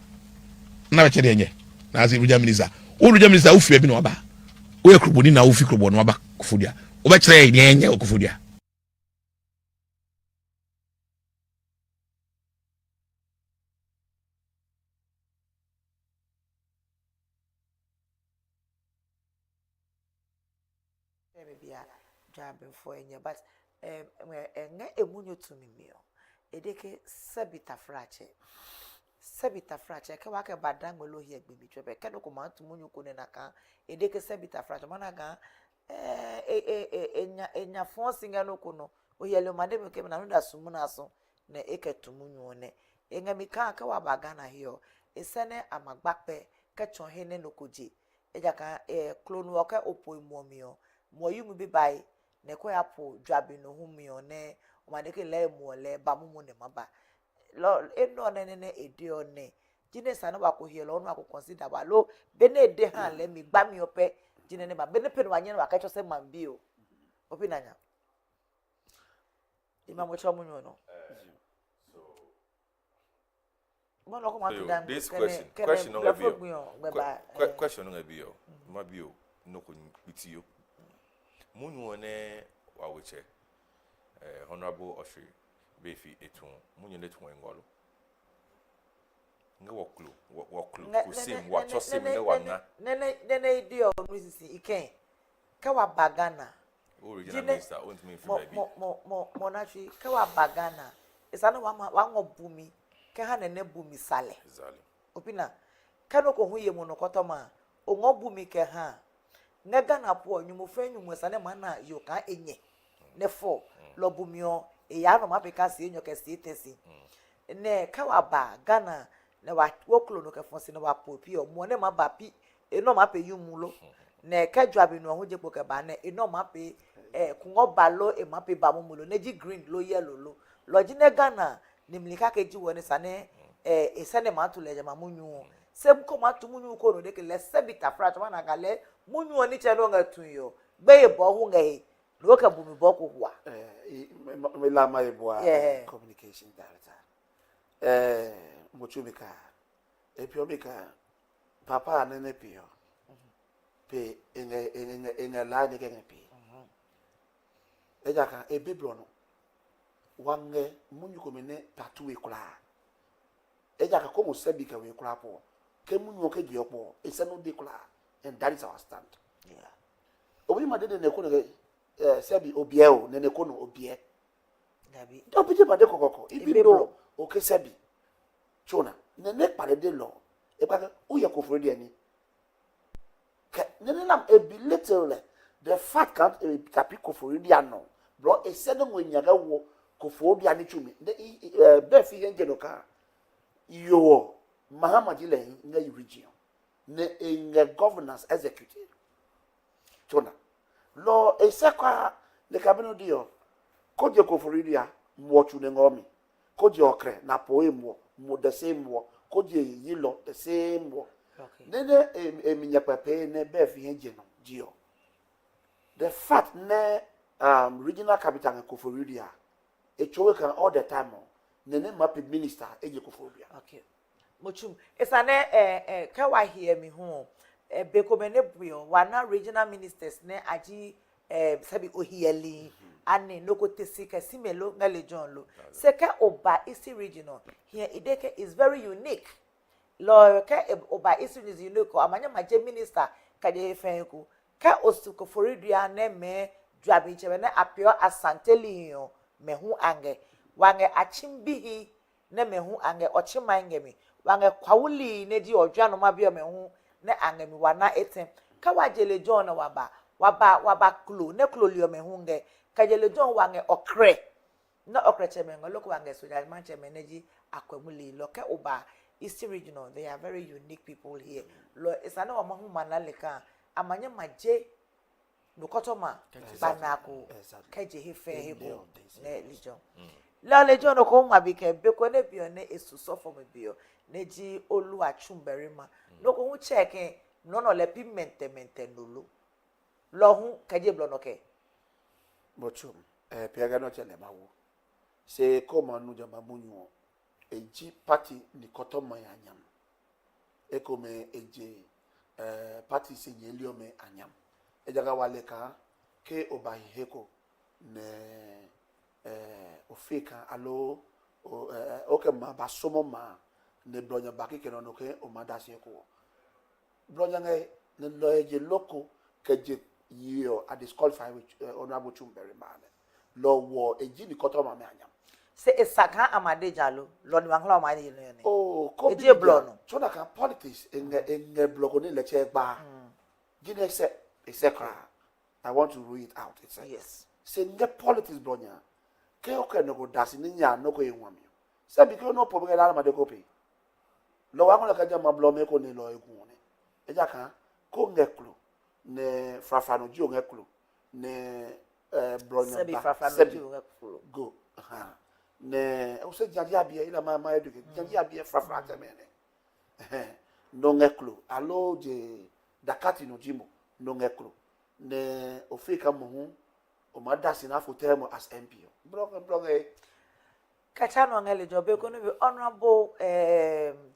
na be kire de nye na as regional minister wo fi bi na oba wo ekroboni na wo fi krobo na oba okufudia wo be kire de nye okufudia before enya but nga emunyo tumimio edeke sabita frache ka wake badango lo hi egbe bitwe ke no kuma tumunyo ko ne naka edeke sabita frache managa enya fonsinga no kuno oyele madebe ke na no da sumuna so na eketumunyo ne enga mika ka wa bagana hiyo esene amagbape ka chonhene no koji ejaka klonu oka opo imuomio moyumu bi bai ne ko yapo dwabe no humio ne o madeke le mu le ba mumu ne maba lo eno ne edio ne jine sana wa ko hielo onu akọ consider ba lo be ne de han le mi gba mi ope jine ne ba be ne penu anye no akacho se mambi o opi nanya ima mo chomu nyo no this question on bio question on bio ma bio no ko bitio munu one wa weche honorable Oshri befi etun munye netun ngolo nge woklu kusim wa chosim ne wana nene idio musisi iken ka wa bagana original minister won't mean for baby mo nachi ka wa bagana isana wa ngobumi ke ha nene bumi sale opina kano ko huye mo no kotoma o ngobumi ke ha nega na po nyumo fe nyumo sane mana yo ka enye ne fo lobumio e ya no mapeka se enyo ke se tesi ne ka wa ba gana ne wa woklo no ke fonse ne wa popi o mo ne ma ba pi e no mape yumulo ne ka dwabe no ho je po ke ba ne e no mape kungo balo e mape ba mumulo ne ji green lo yellow lo ji ne gana ni mlika ke ji woni sane e sane ma to leje ma munyu sem ko ma to munyu ko no de ke le sebita frat ma na gale munyu oni che no nga tunyo gbe e bo hu nga e no ka bu mi bo ko hua me la ma e bo communication director mochumika epiomika papa nene pio pe ene la ne ke pe ejaka e biblo no wange munyu ko mene tatu e kula ejaka ko mo sebi ka we kula po ke munyu ke di opo e se no de kula and that is our stand obi ma de ne ko ne sebi obie o ne ko no obie dabi do bi ba de kokoko ibi do o ke sebi chona ne pare de lo e pa o ye ko fro de ani ke ne nam e bi little the fact that e tapi ko fro de ano bro e se no nyaga wo ko fo de ani chumi be fi yen no ka yo Muhammad ile nga region ne in governance executive chona lo esekwa le kabino dio ko je ko foridia mo chune ngomi ko je okre na poemo mo the same wo ko je yilo the same wo ne eminya pape ne be fi henje no dio the fact ne regional capital ko foridia e chowe kan all the time ne map minister eje ko foridia okay mochum esane ka wa hear me ho bekomene buyo wana regional ministers ne aji sabi ohieli ane nokotesi ka simelo ngale John lo seka oba isi regional here ideke is very unique lo ka oba isi is unique amanya maje minister ka je fenku ka osuko foridua ne me dwabe chebe ne apio asanteli yo mehu ange wange achimbihi ne mehu ange ochimangemi wange kwawuli ne di odwa no mabia mehu ne angemi wana etem ka wajele John na waba klo ne klo lio mehu nge ka jele John wange okre na okre chemengo loko wange so that man chemeneji akwamuli loke oba East Regional. They are very unique people here lo isana wa mahu manaleka amanya maje nukotoma banako kaje hefe hebo ne lijon la lejon ko ma bi ke be ko ne bio ne esuso for me bio neji olu achumberima no ko hu check no no le pi mente nulu lo hu kaje blo no ke bochum piaga no chele mawo se koma nu jama munyo eji party ni koto anyam ekome eje party se nyeliome anyam ejaga wale ka ke obahi heko ne ofika alo oke ma basomo ma ne blonya baki ke no ke o madasi ko blonya ngai ne lo eje loko ke je yo a disqualify with honorable Chumberry man lo wo eji ni koto ma me anyam se esaka amade jalo lo ni wangla ma ni ne oh ko eje blo no so na ka politics enge bloko ni leche gba gine se esekra I want to read it out. It's like, yes. Say the politics blonya. Ke oke no go dasi ni nya no go enwami. Say because no problem la ma de go pay. Lo wa ko ka jama blo me ko ni lo egun ni. Eja kan ko ngeklo ne frafano ji o ngeklo ne blonya sebi ba frafano ji o ngeklo go ha ne o se jaja bia ila ma educate jaja bia frafra temene. No ngeklo alo je dakati no jimo no ngeklo ne ofika muhu o madasi na fotemo as MP blog kachano ngele jobe ko no be honorable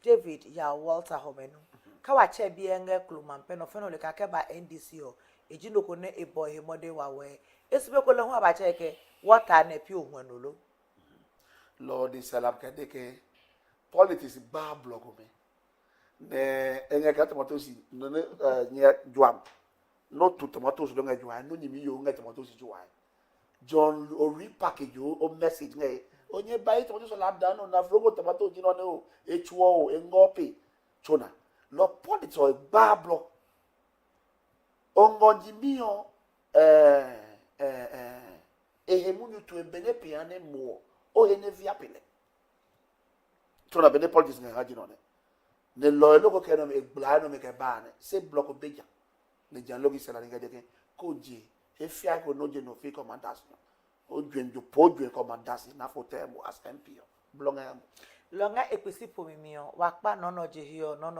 David ya Walter Homenu ka wa che bi enge klumampe no feno le ka ke ba NDC o ejino ko ne ebo he mode wa we esube ko le hu aba che ke water na pi ohun anolo lord salam ka de ke politics ba blog me ne enge ka tomatosi no ne nya juam no to tomatoes lo nga juai no nyimi yo nga tomatoes juai John ori package o message nga onye buy tomatoes la dan no na frogo tomato jino ne o echuo o engope chona lo politics o gba block ongonji miyo ehemu to ebene piane mo o ene via pele chona bene politics nga ha jino ne lo lo ko keno me gbla no me ke ba ne se block beja le dialogue c'est la ngade ko je e fia ko no je no fi commandas o dwenjo podwe commandas na fotemo as MP blonga longa ekwesi pomimio wakpa no je hio no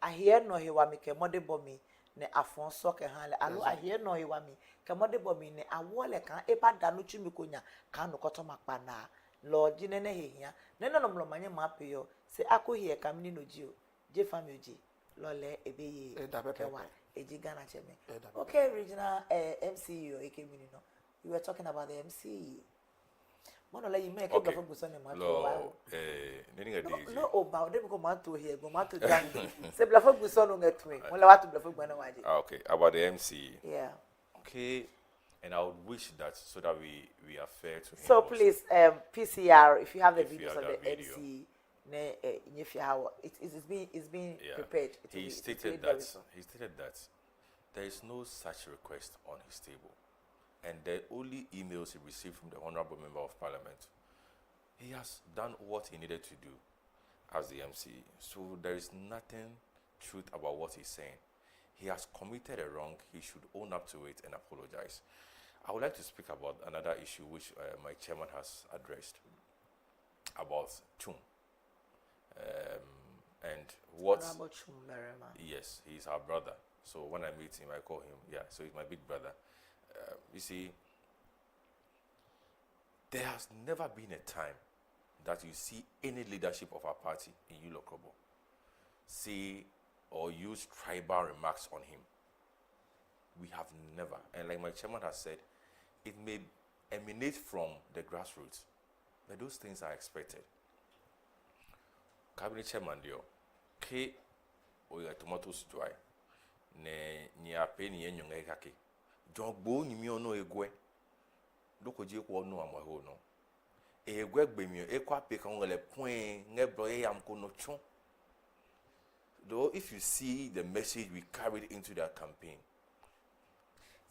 ahie no he wa mi ke mode bomi ne afonso ke han le alo ahie no he wa mi ke mode bomi ne awole kan e ba da no chumi konya kan no koto makpa na lord ne ne hia ne no mlo manye ma peyo se akohie kam ni no jio je family lole ebeye kewa eji Ghana cheme okay regional MCU ekemini no we were talking about the MC mono la you make a go so ne mato no about them go mato here go mato down se blafo guso no ngetwe mola watu blafo gwana waje okay about the MC yeah okay and I would wish that so that we are fair to him so also. please PCR if you have the videos of the video. MC it's being prepared. He stated that there is no such request on his table, and the only emails he received from the honorable member of parliament, he has done what he needed to do as the MC. So there is nothing truth about what he's saying. He has committed a wrong. He should own up to it and apologize. I would like to speak about another issue which my chairman has addressed about Chum. And what? Yes, he's our brother. So when I meet him, I call him, so he's my big brother. You see, there has never been a time that you see any leadership of our party in Yulokobo say or use tribal remarks on him. We have never. And like my chairman has said, it may emanate from the grassroots, but those things are expected. Cabinet chairman dio ke o ya tomatoes dry ne nya pe ni enyo ngai kake jogbo nyimi ono egwe dokoje ko no amaho no egwe gbemi ekwa pe kan wele point ngebro yam ko no chon. Though if you see the message we carried into that campaign,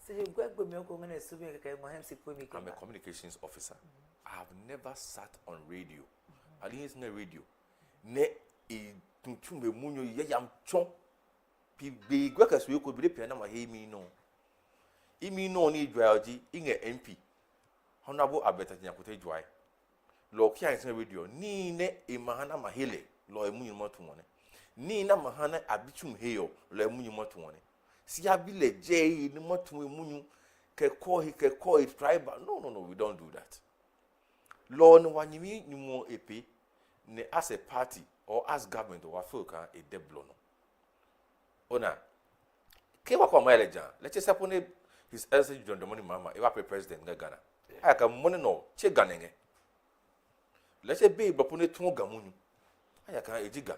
I'm a communications officer. I have never sat on radio. I didn't listen to radio. Ne e tuntum be munyo ye yam chon pi be gwakas we ko bi de na ma he mi no imi no ni dwaji inge MP honorable abeta nyakote dwai lo kia in radio ni ne e mahana mahele lo e munyo mo to ne ni na mahana abichum heyo le munyu motwone si abile je ni motwe munyu ke ko it tribal. No, we don't do that. Law no wanyimi nyumo epe ne as a party or as government or afoka e deblo no ona ke wa kwa eleja let's say upon his Excellency John Dramani Mahama e wa president nga Ghana aka money no che Ghana nge let's say be bapone tun gamunyu aya kan ejiga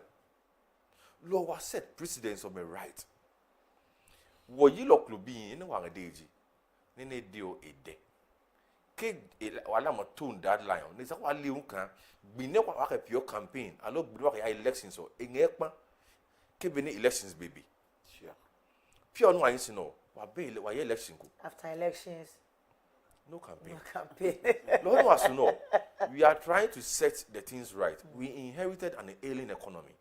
law was set precedence of my right wo yi lo klubi ni wa ngadeji ne dio ede ke wala mo tune that line ne sa wa leun kan gbine wa ka pure campaign alo gbine wa ka elections so engepa ke be ni elections baby sure pure no ayin no wa be wa election ko After elections, no campaign. no campaign. Lord wants to know, we are trying to set the things right. We inherited an ailing economy.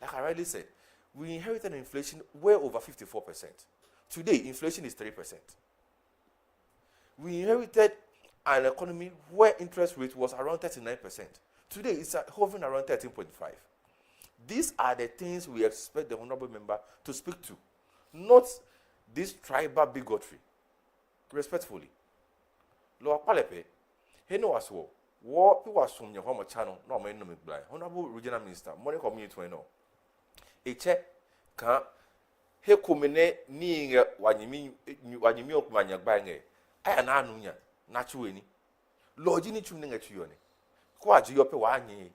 Like I rightly said, we inherited inflation way over 54%. Today, inflation is 3%. We inherited an economy where interest rate was around 39%. Today, it's hovering around 13.5. These are the things we expect the honorable member to speak to, not this tribal bigotry. Respectfully. Lord Palepe, he know as well. What people are from your home channel, no man no me blind. Honorable Regional Minister, money community to know. A check can he kumene ni wanyimi okumanya gbange. Aya na anunya natural ni. Lord you need to ninga tuyone. Kwa ji yope wa anyi.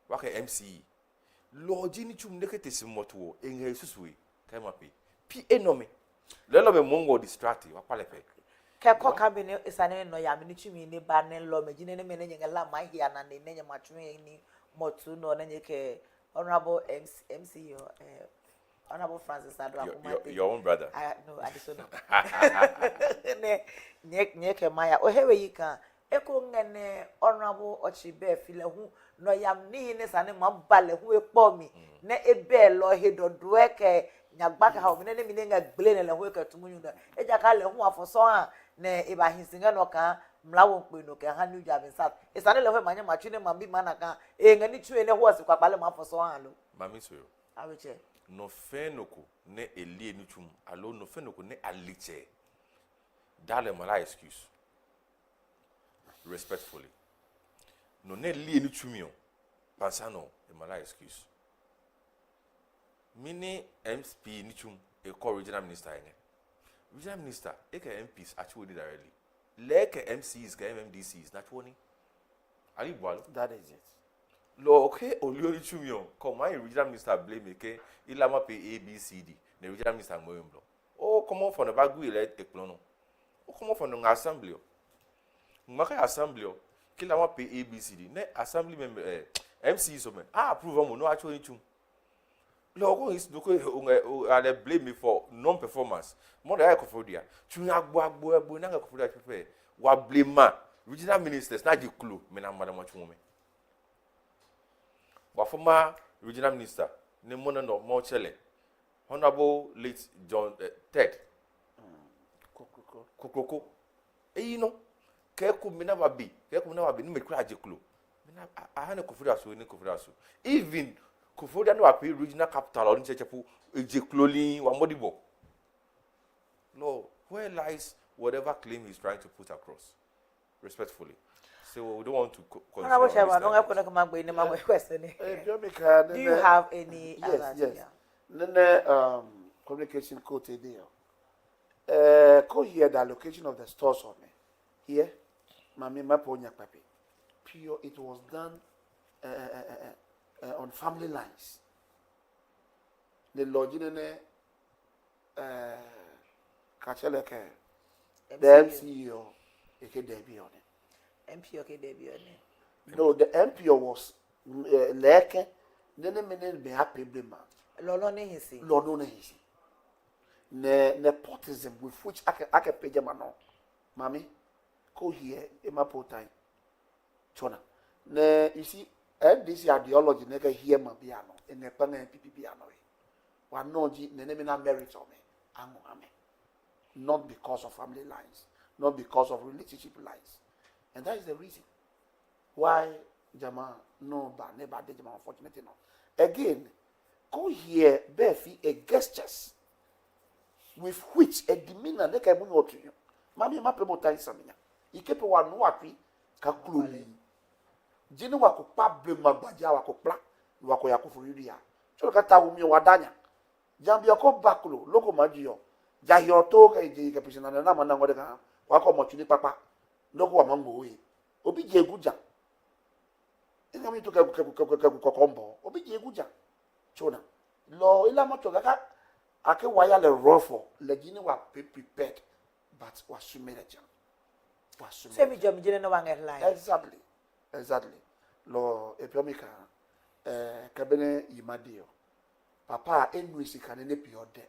Wa ka MCE. Lord you need to ndeke tesimoto enga susui. Kama pe. Pi enome. Lelo me mongo distracted wa Palepe. Keko kabine isane no ya mini chumi ni ba ne lo me jine ne me ne la ma hia na ne nya matwe ni motu no na ke honorable MCO honorable Francis Adwa Kumate your own brother. No additional ne ke maya o hewe yika eko ngene honorable Ochibe file hu no yam ni ne sane mabale hu epo mi ne ebe lo hedodo eke nyagbaka ha omine ne mi nga gbele ne le hu eke tumunyu da eja ka le hu afoso a ne eba hinsinga no ka mlawo nkpe no ke ha new jabin sat isane le hu manya matwi ne mambi manaka ngani tue ne hu asikwapale mafoso a lo Mami so aweche no fenoko ne elie ni tum alo no fenoko ne aliche dale mala excuse respectfully no ne elie ni tumio pansano e mala excuse mini MP ni tum e call regional minister ene regional minister e ke MPs actually directly like MCs ke MMDCs naturally ali bwalo That is it. lo okay oliori tumio come my regional minister blame ke ilama pe ABCD the regional minister moyemblo oh come on for the bagu elect ekplono oh come on for the assembly ngaka assembly kila ma pe ABCD ne assembly member MC so me approve am no actually tum lo go is do ko ale blame me for non performance more than kofodia tum agbo na kofodia pepe wa blame ma regional ministers na di clue me na madam twume wa former regional minister ne mono no mo chele honorable late John Ted kokoko you know ke ku me na ba bi ni me kura clue me na ahane kofodia so ni kofodia so even kofodia no appeal regional capital on chechepu ejeclolin wa modibo no where lies whatever claim he's trying to put across respectfully. So we don't want to do you have any yes Nene communication code there go here the allocation of the stores on me here mami maponya papi pure it was done on family lines the logine kacheleke the MCO eke debi on it MPO ke debi on it no the MPO was leke nene menen be happy blema lolo ne hisi ne nepotism with which ake pejama no mami go here emapotai chona ne you see this ideology nega here mabiano in the pana PPP anowe wa noji nene me na merit on me amo ame not because of family lines not because of relationship lines and that is the reason why jama no ba ne ba de jama unfortunately no again go here, Befi, a gestures with which a demeanor they can move to you. Mammy, my people time something. You keep one wapi, Kakuluni. Jino wako pablo magbaja wako pla, wako yakufuridia. Chokata umi wadanya. Jambi yako bakulo, loko majio. Jahio toka ije pisina na nama nango deka. Wako mochuni papa. Loko wa mambo we. Obi jeguja. Ina mi to kombo. Obi jeguja. Chona. Lo ila macho kaka ake waya le rofo. Le jini wa prepared. But wa sumereja. Wa sumereja. Semi jam jine no wange line. Exactly. Lo epiomika kabene yimadio. Papa enwisi kanene piode.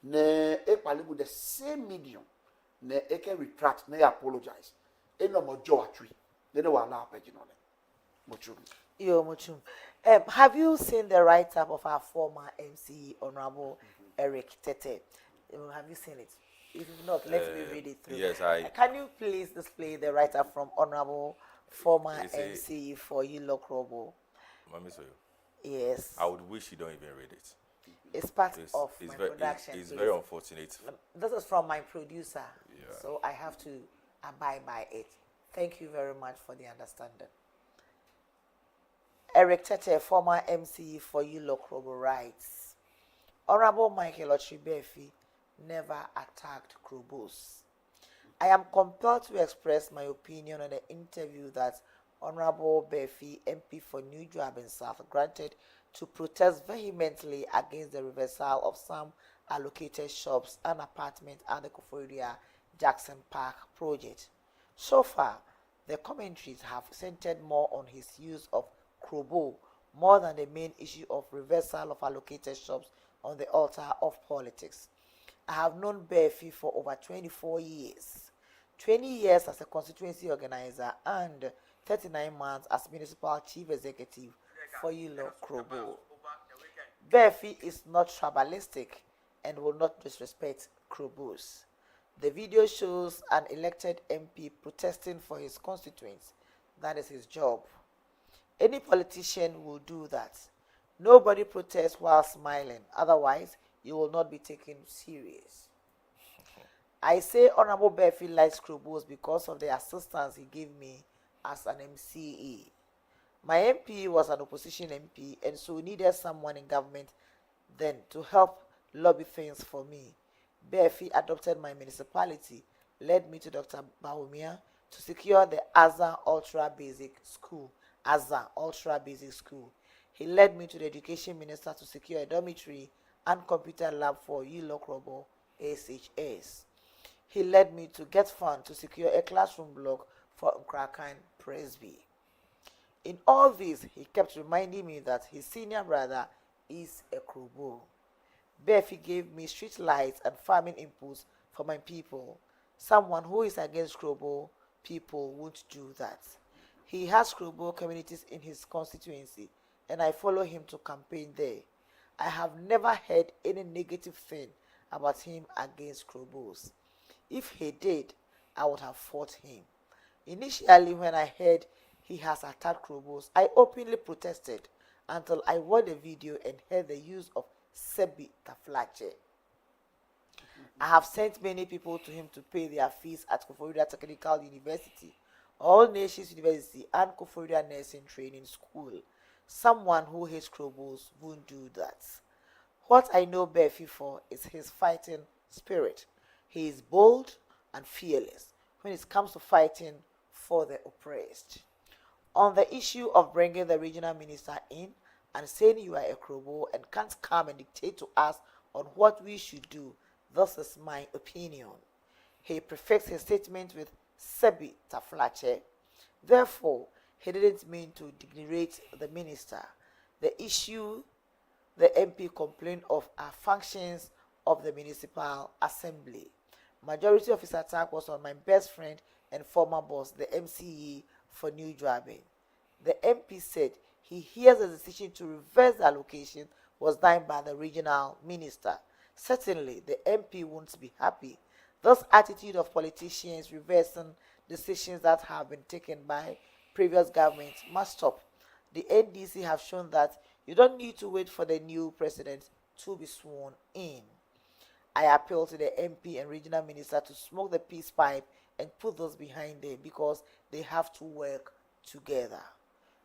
Ne ekpalibu the same medium. Ne eke retract ne apologize. Eno mojo atwi. Ne wala pejinole. Mochum. Yo Mochum. Have you seen the write-up of our former MC, Honorable Eric Tete? Have you seen it? If not, let me read it through. Yes, Can you please display the write-up from Honorable former MC for Yilo Krobo? Mami, so yes. I would wish you don't even read it. It's part of my production. It's very unfortunate. This is from my producer, so I have to abide by it. Thank you very much for the understanding. Eric Tete, former MC for Yilo Krobo, writes, Honorable Michael Ochibefi never attacked Krobos. I am compelled to express my opinion on the interview that Honorable Befi, MP for New Joabin South, granted to protest vehemently against the reversal of some allocated shops and apartments at the Koforidua Jackson Park project. So far, the commentaries have centered more on his use of Krobo more than the main issue of reversal of allocated shops on the altar of politics. I have known Befi for over 24 years, 20 years as a constituency organizer and 39 months as municipal chief executive for Yilo Krobo. Befi is not tribalistic and will not disrespect Krobos. The video shows an elected MP protesting for his constituents. That is his job. Any politician will do that. Nobody protests while smiling. Otherwise, you will not be taken serious. I say Honorable Befi likes Krobos because of the assistance he gave me as an MCE. My MP was an opposition MP and so needed someone in government then to help lobby things for me. Befi adopted my municipality, led me to Dr. Baumia to secure the Azza Ultra Basic School. He led me to the Education Minister to secure a dormitory and computer lab for Yilo Krobo SHS. He led me to get funds to secure a classroom block for Nkrakan Presby. In all this, he kept reminding me that his senior brother is a Krobo. Befi gave me street lights and farming inputs for my people. Someone who is against Krobo people won't do that. He has Krobo communities in his constituency, and I follow him to campaign there. I have never heard any negative thing about him against Krobos. If he did, I would have fought him. Initially, when I heard he has attacked Krobos, I openly protested until I watched the video and heard the use of Sebi Taflache. I have sent many people to him to pay their fees at Koforidua Technical University, All Nations University, and Koforidua Nursing Training School. Someone who hates Krobos won't do that. What I know Befi for is his fighting spirit. He is bold and fearless when it comes to fighting for the oppressed. On the issue of bringing the regional minister in and saying you are a Krobo and can't come and dictate to us on what we should do, this is my opinion. He prefixed his statement with Sebi Taflache. Therefore, he didn't mean to denigrate the minister. The issue the MP complained of are functions of the municipal assembly. Majority of his attack was on my best friend and former boss, the MCE for New Joabin. The MP said he hears the decision to reverse the allocation was done by the regional minister. Certainly, the MP won't be happy. This attitude of politicians reversing decisions that have been taken by previous governments must stop. The NDC have shown that You don't need to wait for the new president to be sworn in. I appeal to the MP and regional minister to smoke the peace pipe and put those behind them because they have to work together.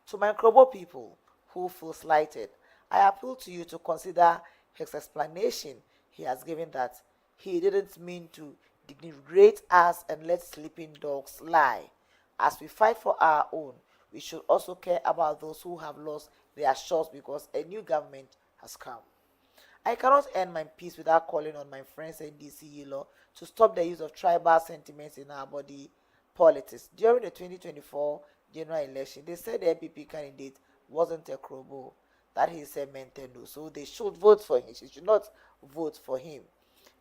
To my Krobo people who feel slighted, I appeal to you to consider his explanation he has given that he didn't mean to denigrate us and let sleeping dogs lie. As we fight for our own, we should also care about those who have lost their shots because a new government has come. I cannot end my peace without calling on my friends in DC law to stop the use of tribal sentiments in our body politics. During the 2024 general election, they said the NPP candidate wasn't a Krobo, that he's a Menteno, so they should vote for him. She should not vote for him.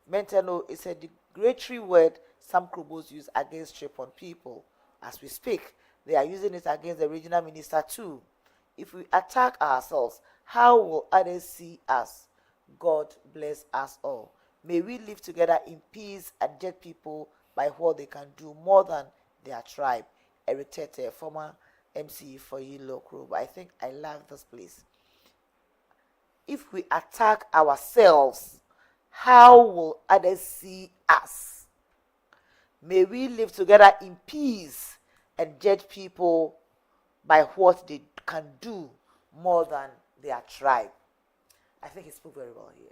Menteno is a derogatory word some Krobos use against Tripon people. As we speak, they are using it against the regional minister too. If we attack ourselves, how will others see us? God bless us all. May we live together in peace and judge people by what they can do more than their tribe. Eric Tete, former MC for Yilo Group. I think I love this place. If we attack ourselves, how will others see us? May we live together in peace and judge people by what they can do more than their tribe. I think he spoke very well here.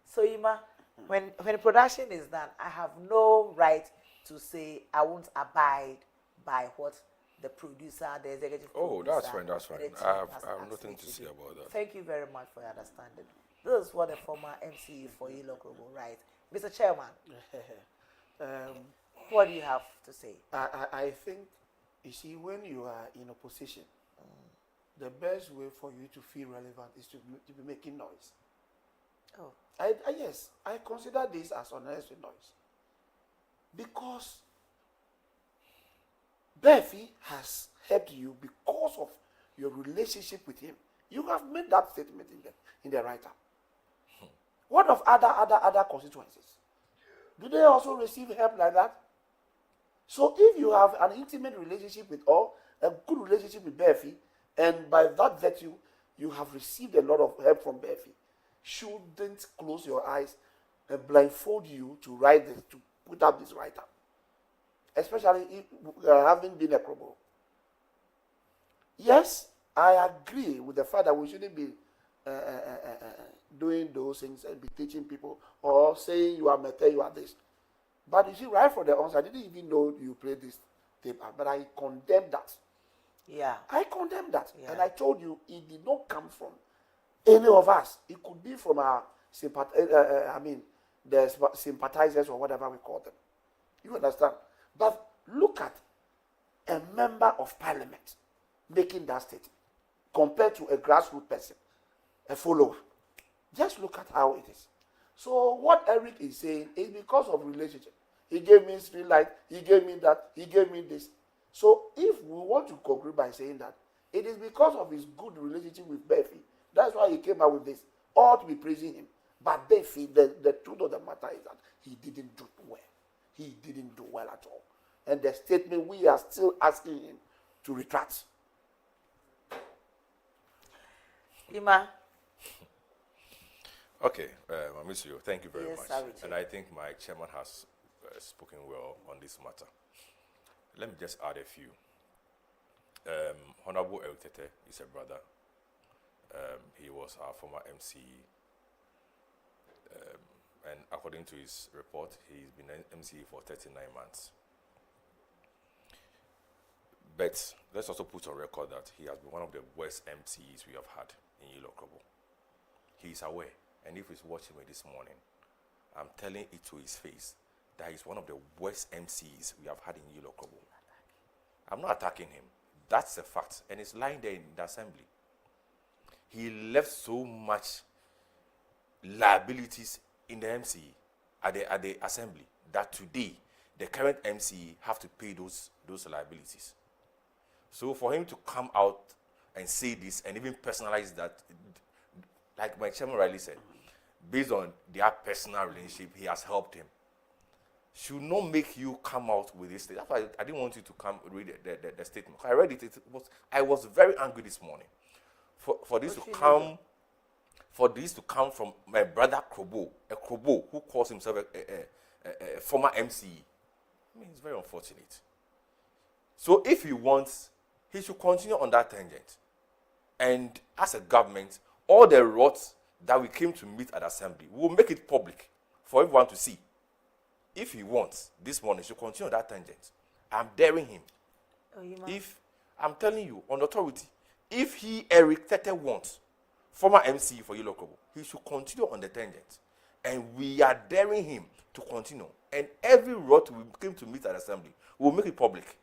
So, Ima, when production is done, I have no right to say I won't abide by what the producer, the executive producer. Oh, that's fine, that's fine. I have nothing to say about that. Thank you very much for your understanding. This is what the former MC for Yilo Global writes. Mr. Chairman, what do you have to say? I think, you see, when you are in opposition, the best way for you to feel relevant is to be making noise. Oh. Yes, I consider this as unnecessary noise. Because Befi has helped you because of your relationship with him. You have made that statement in the write-up. What of other constituencies? Do they also receive help like that? So if you have an intimate relationship with all, a good relationship with Befi, and by that virtue, you have received a lot of help from Befi, shouldn't close your eyes and blindfold you to write this, to put up this write-up. Especially if having been a Krobo. Yes, I agree with the fact that we shouldn't be doing those things and be teaching people or saying you are Mete, you are this. But you see, right from the onset, I didn't even know you played this tape, but I condemned that. Yeah. I condemned that. Yeah. And I told you it did not come from any of us. It could be from our the sympathizers or whatever we call them. You understand? But look at a member of parliament making that statement compared to a grassroots person, a follower. Just look at how it is. So what Eric is saying is because of relationship. He gave me street light, he gave me that, he gave me this. So if we want to conclude by saying that, it is because of his good relationship with Befi. That's why he came out with this. All to be praising him. But Befi, the truth of the matter is that he didn't do well. He didn't do well at all. And the statement, we are still asking him to retract. Ima. Okay, Mamisio, thank you very Yes, much. And I think my chairman has spoken well on this matter. Let me just add a few. Honorable Eric Tete is a brother. He was our former MC. And according to his report, he's been an MC for 39 months. But let's also put on record that he has been one of the worst MCs we have had in Yilo Krobo. He's aware. And if he's watching me this morning, I'm telling it to his face that he's one of the worst MCs we have had in Yilo Krobo. I'm not attacking him. That's a fact. And it's lying there in the assembly. He left so much liabilities in the MC at the assembly that today the current MC have to pay those liabilities. So for him to come out and say this and even personalize that, like my chairman rightly said, based on their personal relationship, he has helped him. Should not make you come out with this. That's why I didn't want you to come read the statement. I read it. I was very angry this morning for this to come. For this to come from my brother Krobo, a Krobo who calls himself a former MC, I mean, it's very unfortunate. So if he wants, he should continue on that tangent. And as a government, all the rots that we came to meet at assembly, we will make it public for everyone to see. If he wants, this morning, he should continue on that tangent. I'm daring him. If, I'm telling you, on authority, if he, Eric Tete, wants, former MC for Yellow Kobo, he should continue on the tangent. And we are daring him to continue. And every rot we came to meet at assembly, we will make it public.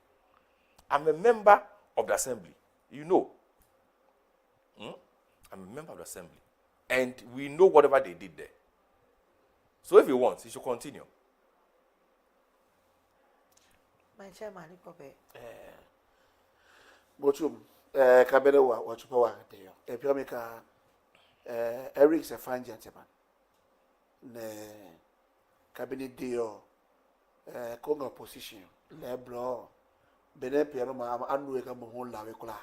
I'm a member of the assembly. You know. I'm a member of the assembly. And we know whatever they did there. So if he wants, he should continue. My chairman, Bochum, Kabele wa chupawa deyo. Epiomika, Eric's a fine gentleman. Ne cabinet deyo, Congo position, le bro, bene piano ma anu eka mohon la wekula.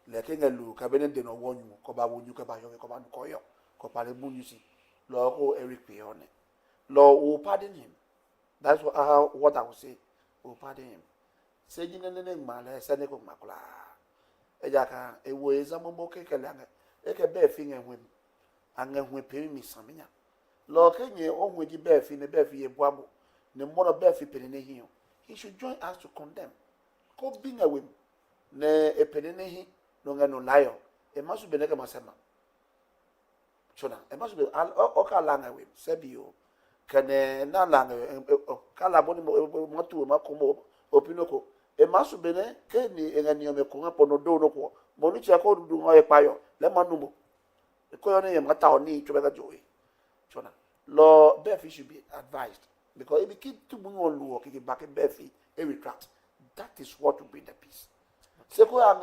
Le kengelu cabinet de no wonyu, koba wonyu koba yo koba nukoyo, koba le munyusi. Lo Eric pione. Lo will pardon him. That's what I would say. Will pardon him. Say you nene male sene ko makula. Ejaka ewo ezamo kekelanga. Eke be fin enwem. Anga hwe pe mi samenya. Lo kenye onwe di be fi ne be fi ebuabo. Ne mono be fi pene ne hiyo. He should join us to condemn. Ko binga wem. Ne epene ne hi no nga no layo. E masu beneka masema. Chona, e masu be oka langa wem. Sebio. Kane na langa kala boni motu makomo opinoko. E masu bene ke ni engani ome kunga pono do no ko monu chia ko du ngoye payo le manumo e ko yone ye mata oni chobeka joy chona lo befi should be advised because if you keep to bring on luo ki back befi e retract that is what will bring the peace se ko yang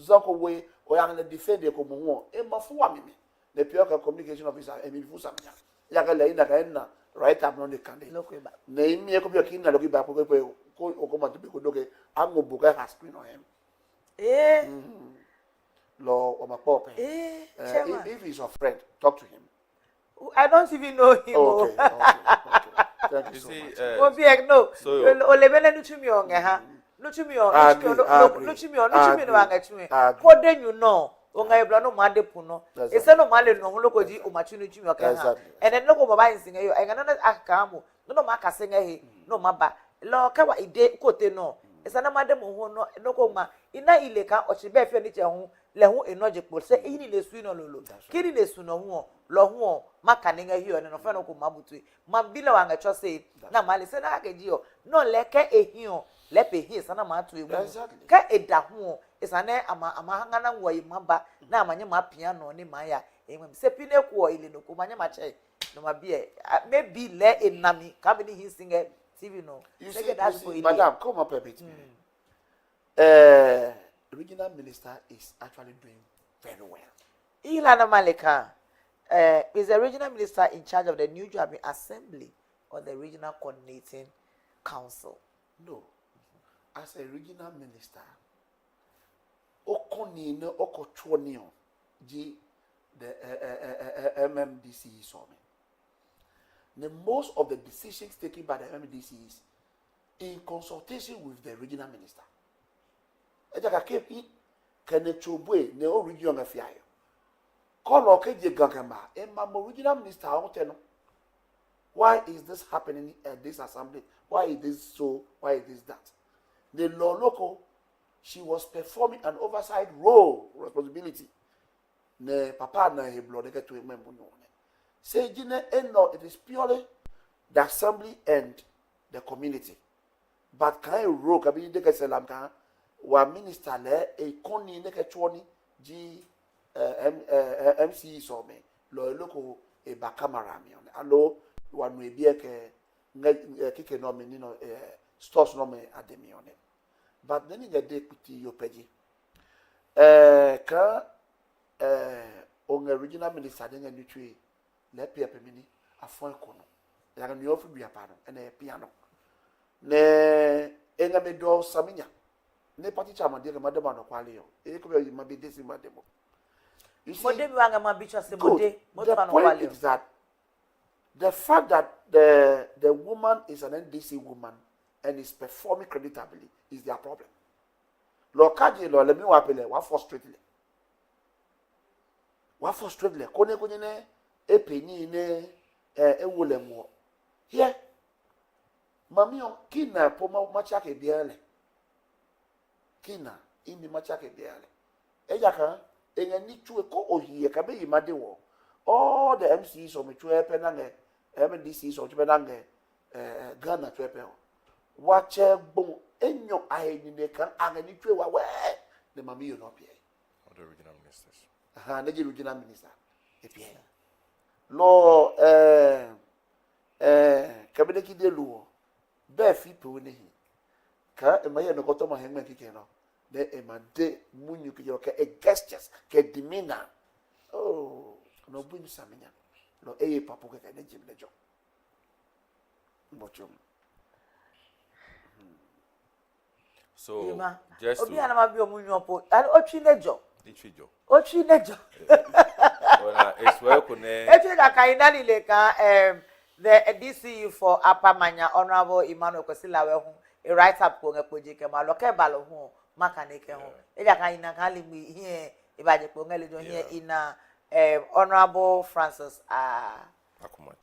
zako we o yang le defend ko mo e mafu wa mimi le pure communication officer e mi fu samnya ya ka le ina ka na right up on the candidate ne imi e ko bi kinna lo ki ba ko Okoma to be good. I'm going to has screen on him. Law or my pop. If he's your friend, talk to him. I don't even know him. Okay. Thank you so much. No. Olebele nuchumi onge nuchumi you know. Onga ebla no mande puno. Ese no male no loko ji o machinu chumi oka. And then loko baba nsinga yo. Enga no akamu. No maka senga he. No maba. Lo kawa ide kote no esana madem ho no ko ma ina ile ka o chibe fe ni che ho le ho enoje po se ini le su no lolo kiri le su no ho lo ho maka ni nga hiyo no fe no ko mabutu ma bila wa nga cho se na male se na ga ji o no le ke ehio le pe hi sana ma atu emu ka eda ho esane ama hanga na wo yi maba na amanye ma piano ni ma ya emem se pine ko ile no ko manye ma che no ma bie maybe le enami ka be ni hi singer TV no. You see, Madam, come up a bit. Regional minister is actually doing very well. Ilana Malika is the regional minister in charge of the New Jammeh Assembly or the regional coordinating council? No. As a regional minister, Okoni no Okochonio, the MMDC is on me. Most of the decisions taken by the MDC is in consultation with the regional minister. Ejaka kepi kene chobwe ne o region afiayo. Kono keje gankama e mamo regional minister onteno. Why is this happening at this assembly? Why is this so? Why is this that? The law local, she was performing an oversight responsibility. Ne papa na heblo de to member no. Say, it is purely the assembly and the community. But can I rock a bit of Salamka? One minister there, a conny nekachoni, MC saw me, local a bacamaramion. Allo, one may be a kick nomin, stores no me at the mione. But then in the deputy, your peggy. On a regional minister, then a new tree. Let me mini a phone corner. There are no free piano and a piano. Ne enga do samina. Ne party chama dear Madame Qualio. It could be this in my demo. You see, Good. The point is that the fact that the woman is an NDC woman and is performing creditably is their problem. Lokaji lo let me wapele wa frustrated. Wa frustrated. Kone ne epenyi ne ewolemo. Here. Mami on kina poma machake biale. Kina indi machake biale. Ejaka engani chue ko ohiye kabe imade wo. All the MCs on chue penange MDCs on chue penange Ghana chue pe. Wache bon enyo aheni ne kan angani chue wa we the mami you no pie. The regional ministers. The regional minister. Epie. Lo kabine ki de luo. Be fi pe woni hi. Ka emaye no koto ma henme kike no. De emade munyu ki ke e gestures ke demeanor. Oh, no bu samenya. Lo eye papo ke ne jim lejo. Mbochum. So just obi ana ma bi omunyu opo. Otwi nejo. Itwijo. Otwi nejo. Ona eswe ko ne. Etwi da kaina ni le kan the DCU for Upper Manya Honorable Emmanuel Kosilawe hu a write up ko ngepoje ke ma loke balo hu makaneke hu. E da kaina kan le mi here e ba je ko ngele jo here ina Honorable Francis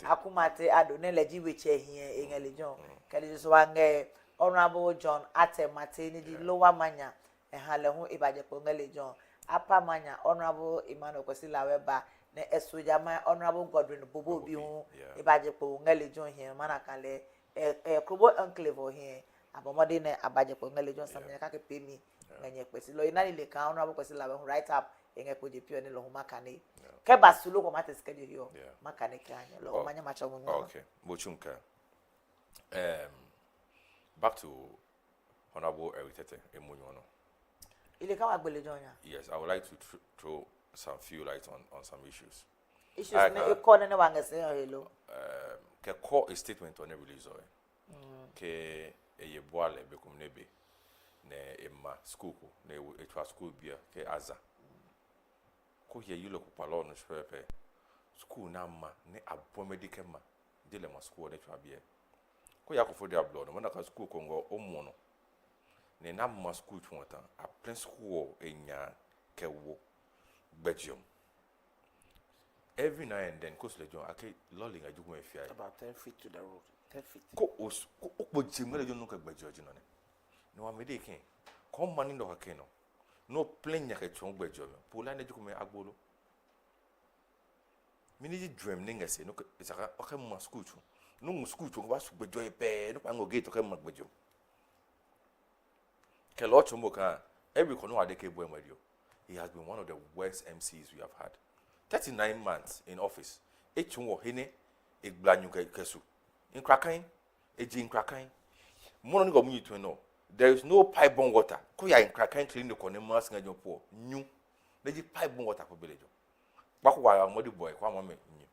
Akumate Adone leji weche here e ngele jo. Kele so wange Honorable John Atemate ni di Lower Manya e ha le hu e ba je ko ngele jo. Upper Manya Honorable Emmanuel Kosilawe ba ne esoja ma Honorable Godwin Bobo bi hu e ba je ko ngele jo here manaka le Krobo enclave here abomode ne abaje ko ngele jo samnya ka ke pemi nganye kwesi lo ina le kan Honorable Kosilawe hu write up enge ko je pio ne lo hu makane ke basulo ko mate schedule yo makane kanya lo manya macha mu. Okay, Bochunka. Back to Honorable Eritete Emunyono. Yes, I would like to throw some few light on some issues. Issues ne ekone ne wangese hello. Ke call a statement on a release oil. Ke eye boale be kumnebe ne emma school ko ne etwa school bia ke aza. Ko ye yilo ko palo no hwepe. School na ma ne abomedike ma dele ma school ne twa bia. Ko yakofo dia blood no na ka school ko ngo omo no. Ne na ma school twota a principal enya kewo gbejum. Every now and then cause lejon ake lolling ajugo efia about 10 feet to the road. 10 feet. Ko okpojim lejon no ka gbejo no ne. No wa mede ken. Come man in the hakeno. No plane yake chon gbejo me. Pola na jugo me agbolo. Mini dream ninga se no isaka okay ma school tu. No mu school tu ba su gbejo e pe no pa ngo gate okay ma gbejo. Kelo Chumboka, every corner of the cable radio. He has been one of the worst MCs we have had. 39 months in office. Echunwo hene e blanyu kesu. In Krakai, in Krakai. Mono go mu to know. There is no pipe bomb water. Ko ya in Krakai clean the corner mask ngajo po. New. They pipe bomb water for village. Bako wa modi boy kwa mama nyu.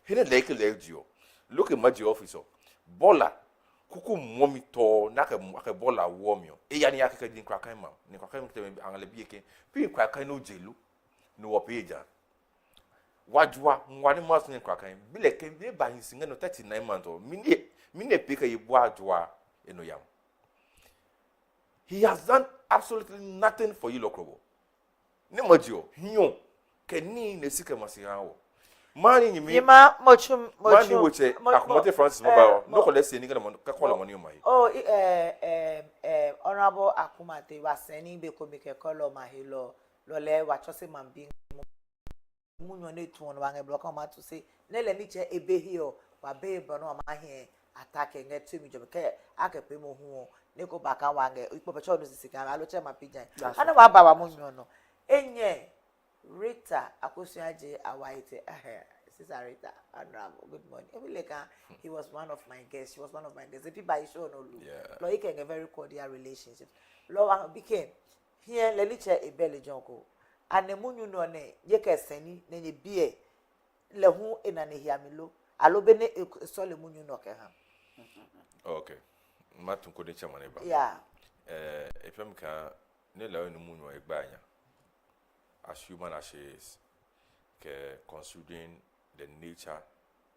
Hene leke lejo. Look at my officer. Bola kuku momi to na ke bola womio e ya ni akeke din krakan ma ni krakan te angale bieke pi krakan no jelu no opeja wajwa nwani mas ni krakan bile ke bi ba hinsinga no 39 months o mini pika yibu ajwa eno yam. He has done absolutely nothing for you lokrobo ni mojo hiyo ke ni ne sika masihawo mani nyimi yima mochum mani woche akomote Francis mobile no ko lesi ni ka call money mai Honorable Akumate was sending be ko make call ma hilo lo le wa chose man bi munyo ne tu on wange block ma to say ne le ni che ebe hio wa be bo no ma he attack ngeti mi jobe ke akepe mo hu ne ko baka wange ipo pe cho no sisika alo che ma pijan ana wa ba wa munyo no enye Rita Akosiaje Awaite Sister Rita Honorable, good morning. He was one of my guests. She was one of my guests. The people I show no look. Like a very cordial relationship. Law became here Lelicha a belly jonko. And the moon you know ne yeke seni ne bie lehu in an hiamilo. Alobene a solid moon you knock Okay. Matun Kodicha Maneba. Yeah. If I'm can Nella in the moon or a banya. as human as she is, considering the nature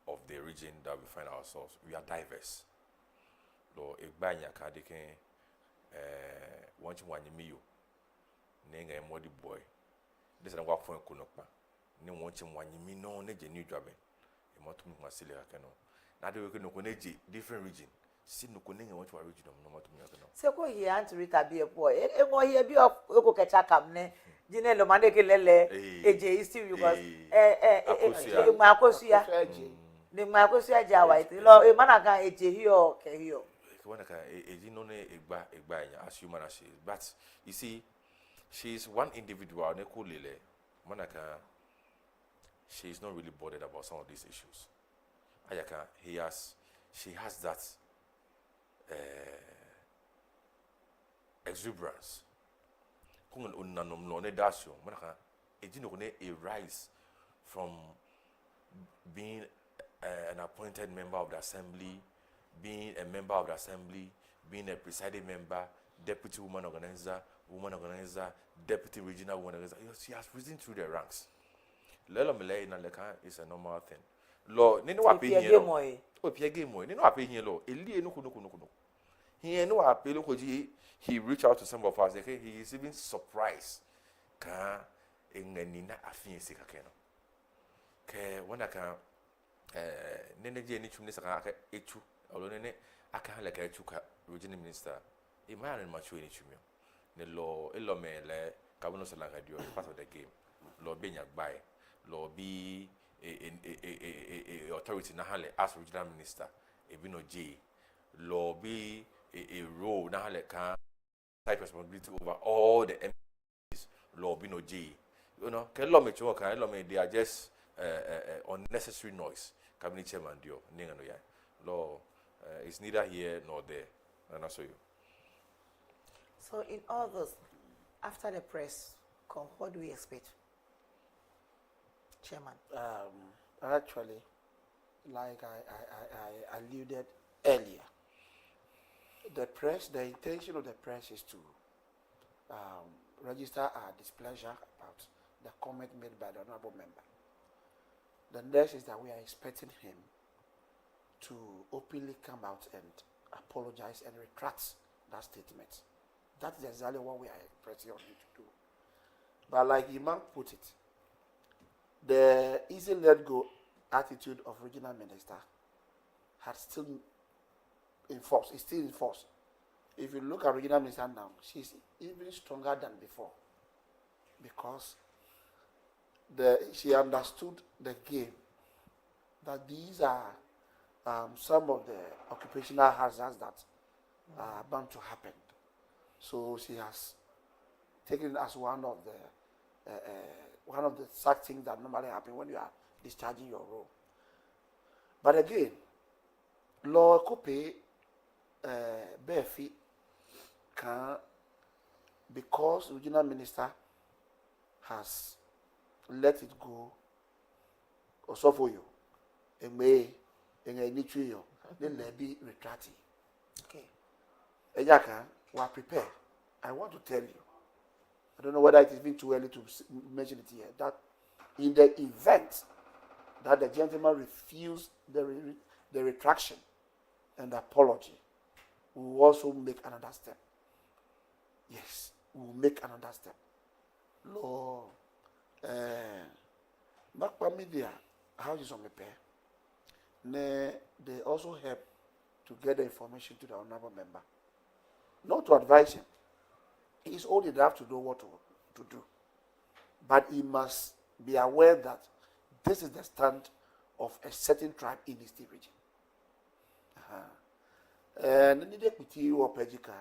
of the region that we find ourselves, we are diverse. Lo Egbanya Kadeke, want you one you, Nang a muddy boy. This is a walk for Kunokpa. No want you one you no neja new job. A motum Masilia cano. Now they will know different region. See no cunning and what you are region no matter. So go here and to read a be a boy. A boy here be of Okachakam. Jinelo Mandeke Lele, AJ is still because Marcosia, the Marcosia Jawa, a manaka, AJ Hio, Kahio. As human as she is. But you see, she is one individual, Neko Lele, Manaka. She is not really bothered about some of these issues. Ayaka, she has that exuberance. A rise from being an appointed member of the assembly, being a member of the assembly, being a presiding member, deputy woman organizer, deputy regional woman organizer. She has risen through the ranks. Lelo Malay na leka is a normal thing. Lo, nino wa pe here lo. O pe game mo. Nino wa pe here lo. Eli enu kuno. He no wa pe lo koji. He reached out to some of us. Okay, he is even surprised. Ka enganina afin sika keno. Ke wana ka nene je ni chumne saka aka echu. Olo nene aka like echu ka regional minister. Imagine in machu ni chumio. Ne lo elo me le kabono salanga dio part of the game. Lo benya bai. Lo be a authority nahale as regional minister. Ebino J. Lo be a role nahale can type responsibility over all the MPs. Lo be no J. You know, they are just unnecessary noise. Cabinet chairman dio ninga no ya. Lo is neither here nor there. And I saw you. So in all this, after the press come, what do we expect? Chairman. Actually, like I alluded earlier, the intention of the press is to register our displeasure about the comment made by the honorable member. The next is that we are expecting him to openly come out and apologize and retract that statement. That is exactly what we are pressing on him to do. But like Imam put it, the easy let go attitude of regional minister had still in force. It's still in force. If you look at regional minister now, she's even stronger than before because she understood the game. That these are some of the occupational hazards that are bound to happen. So she has taken it as one of the sad things that normally happen when you are discharging your role. But again, law could Befi can, because the regional minister has let it go, or so for you, and may and I need you, then there be retracting. Okay. Ejaka, we are prepared. I want to tell you, I don't know whether it is been too early to mention it here, that in the event that the gentleman refused the retraction and the apology, we will also make another step. Yes, we will make another step. Lord, back media, houses on the pair. They also help to get the information to the honorable member. Not to advise him. He's old enough to know what to do. But he must be aware that this is the stand of a certain tribe in his region. And then they put you up Pejika.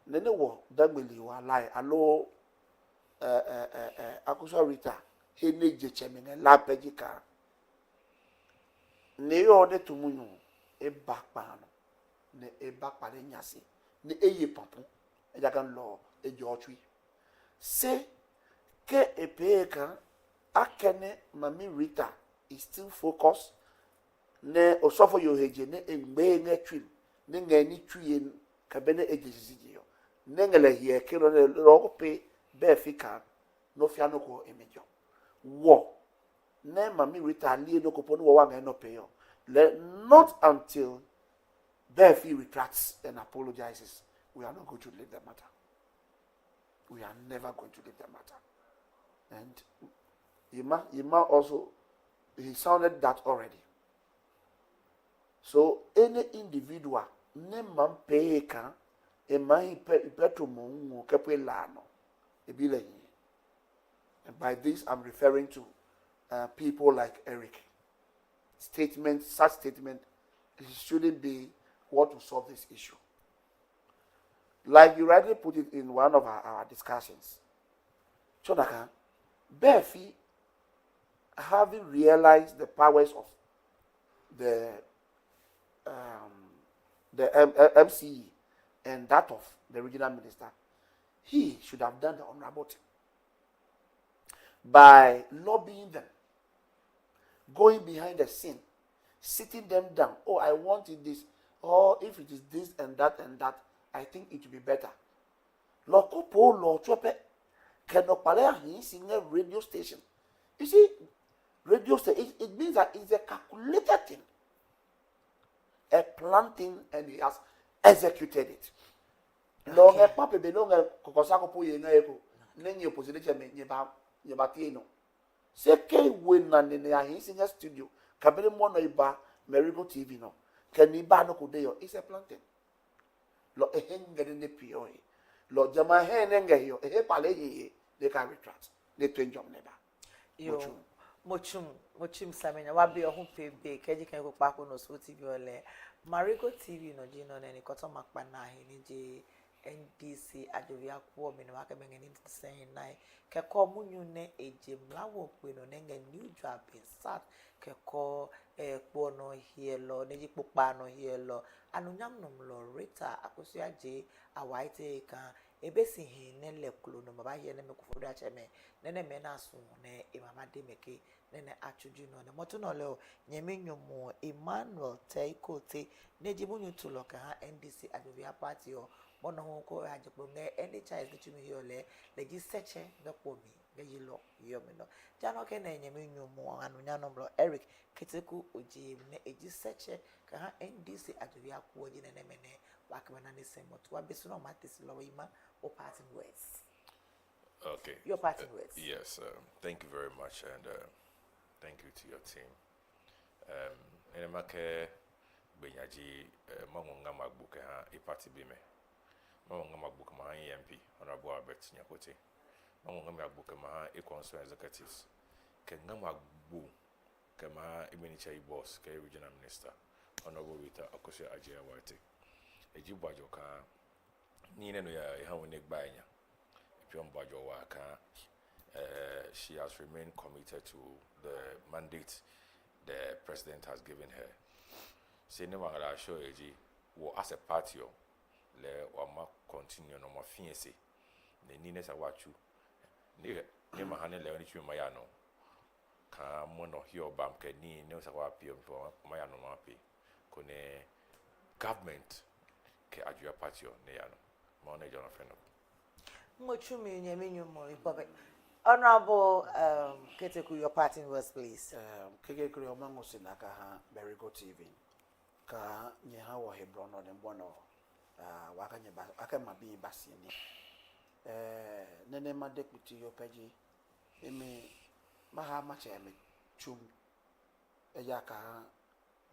Then they were Dangwili were lie. Allo Akusa Rita, he need the chairman and la Pejika. Ne order to Munu, a backpan, ne a backpan yasi, ne a papu, a jagan law, a george. Say, ke a peka, akene, Mammy Rita is still focused. Ne or suffer your head, ne a may ne tree, ne any tree in cabene agency. Nengele here, kilo rope, bear fika, no fia no ko emejo wo ne mami retaliate no ko pono wo wa no pay yo not until Befi retracts and apologizes we are not going to leave the matter. We are never going to leave the matter. And Yima also, he sounded that already. So any individual, ne man pay can, a man petrol mo kepe lano, e be like. And by this I'm referring to people like Eric. Such statement, it shouldn't be what will solve this issue. Like you rightly put it in one of our discussions. Chonaka, Befi, having realized the powers of the MCE and that of the regional minister, he should have done the honorable thing by lobbying them, going behind the scene, sitting them down. Oh, I wanted this. Or if it is this and that, I think it will be better. Lokopo lo chope kenopale he sing a radio station. You see, radio station it means that it's a calculated thing, a plan thing, and he has executed it. Long a papa be long a kokosako po yenga eko. Nengi opposition me nyeba tieno. Seke when na ne he sing a studio. Kabele mo no iba Marego TV no. Kaniba no kudeyo is a planting. Lo ehengere ne pio. Lo jama he nenge yo ehe pale ye they can retract. They train job neba. Yo mochum samenya wabi ohun pebe keji kan ko pa ko no so TV ole. Marego TV no jino ne ni koto makpa na he ni je NDC adovia ko me no aka menga ni saying nai ke ko munyu ne ejemla wo pe no nenge new job insat ke ko po no here lo neji popa no here lo anunyam no lo reta akosu aje awaite kan ebesi hin ne leklo no baba ye ne mekufu da cheme ne me na so ne imama de meke ne achuju no ne moto no le nyemenyomo Emmanuel Taikote neji munyu tulo ka ha NDC adovia party o mono ho ko ajepo ne any child get me here le leji seche ne pomi ne yilo yomino jano ke na nyemenyomo anunya no bro Eric Keteku oji ne eji seche ka ha NDC adovia ko oji ne mene wakana ne semot wa besu no matis lo ima or parting words. Okay. Your parting words. Yes, thank you very much, and thank you to your team. Enemake benyaji mangunga magbuke ha ipati bime. Mangunga magbuke ma EMP honorable Albert Nyakote. Mangunga magbuke ma e-council executives. Kenga magbu kema imenicha boss ke regional minister honorable Rita Akoshe Ajia Wate. Ejibwa joka nine no ya hawone gbanya. She has remained committed to the mandate the president has given her. Cinema show as a party le wama continue no mafiense ne nine sa wachu ne mahane le oni chuma mayano ka mono hio bam ke ni ne sa wa pio mayano mapi kone government ke ajua party ne yano ma ne jona feno. Mochumi nyemenyomo ipobe. Honorable Keteku, your parting words, please. Keke kuri omango sinaka ha Marego TV. Ka nyeha wa Hebron no nembono wakanye ba akama bi basini. Nene ma deputy yo peji emi maha macheme chum eya ka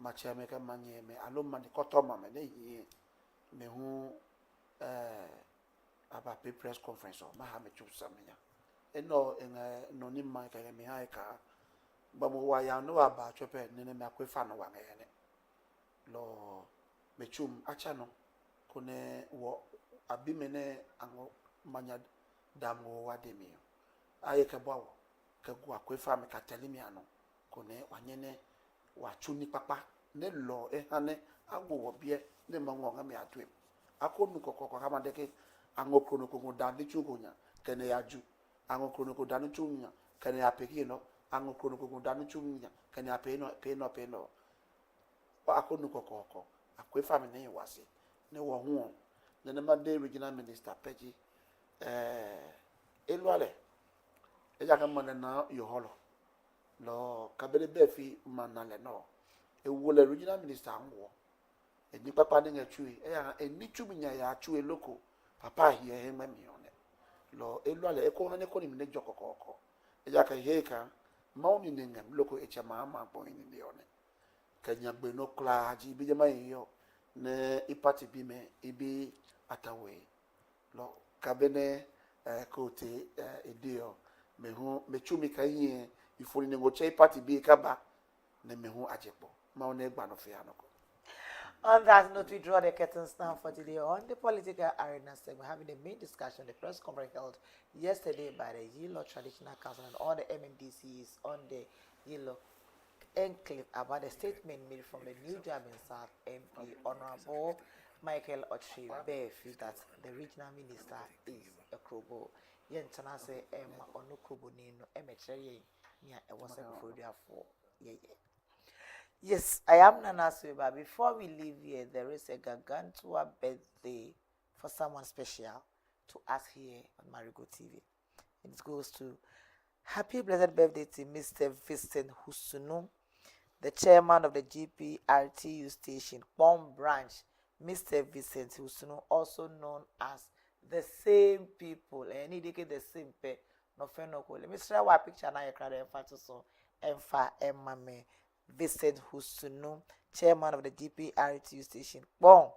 macheme ka manye me aloma ni kotoma me ne yi me hu about a press conference or Mahame Chupsamia. And no, no, in my Mihaika, but why I know about your pen, Nene Maquifano one. Lo Mechum Achano, Kone, Abimene, Ango Manya Damo Wademio. Ayekabo, Kagua Quifam Catalimiano, Kone, Wanyene, Wachuni Papa, Nello, Ehane, Ago, Bie, Nemangami at him. I couldn't cook Hamadeke. Ango krono ko dani chugonya kene yaju ango krono ko dani chunya kene apekino ango krono ko dani chunya kene apeno peno wa akonu kokoko akwe family ne wase ne wo ho ne ma de regional minister peji eluale eja ka man na yo holo lo kabele be fi man na le no e wo le regional minister anwo e ni papa ne ngatwi e ni twumi nya ya atwe loko papa here he ma mi one lo elu ale e ko na ne ko ni ne jokokoko eja ka heka mauni ne ngam loko e chama ma boy ni one kanya gbe no kla ji bi jama yo ne ipati bi me ibi atawe lo kabene kote edio mehu mechumi kanye ifoni ne goche ipati bi kaba ne mehu ajepo ma one gba no fia no. On that note, we draw the curtains now for today on the political arena segment. We're having a main discussion, the press conference held yesterday by the Yilo Traditional Council and all the MMDCs on the Yilo enclave about the statement made from the New German South MP, Honorable Michael Ochri Befi, that the regional minister is a Krobo. Yentana say ono Krobo nino emecheri nya e was a for Yes, I am Nana Sueba. Before we leave here, there is a gargantua birthday for someone special to us here on Marego TV. It goes to happy blessed birthday to Mr. Vincent Husunu, the chairman of the GPRTU station, Bomb Branch. Mr. Vincent Husunu, also known as the same people, and he did the same pay. No fenoko. Let me show you a picture now. You can refer so Emfa Emame. Vincent Husunu, chairman of the GPRTU station, Bomb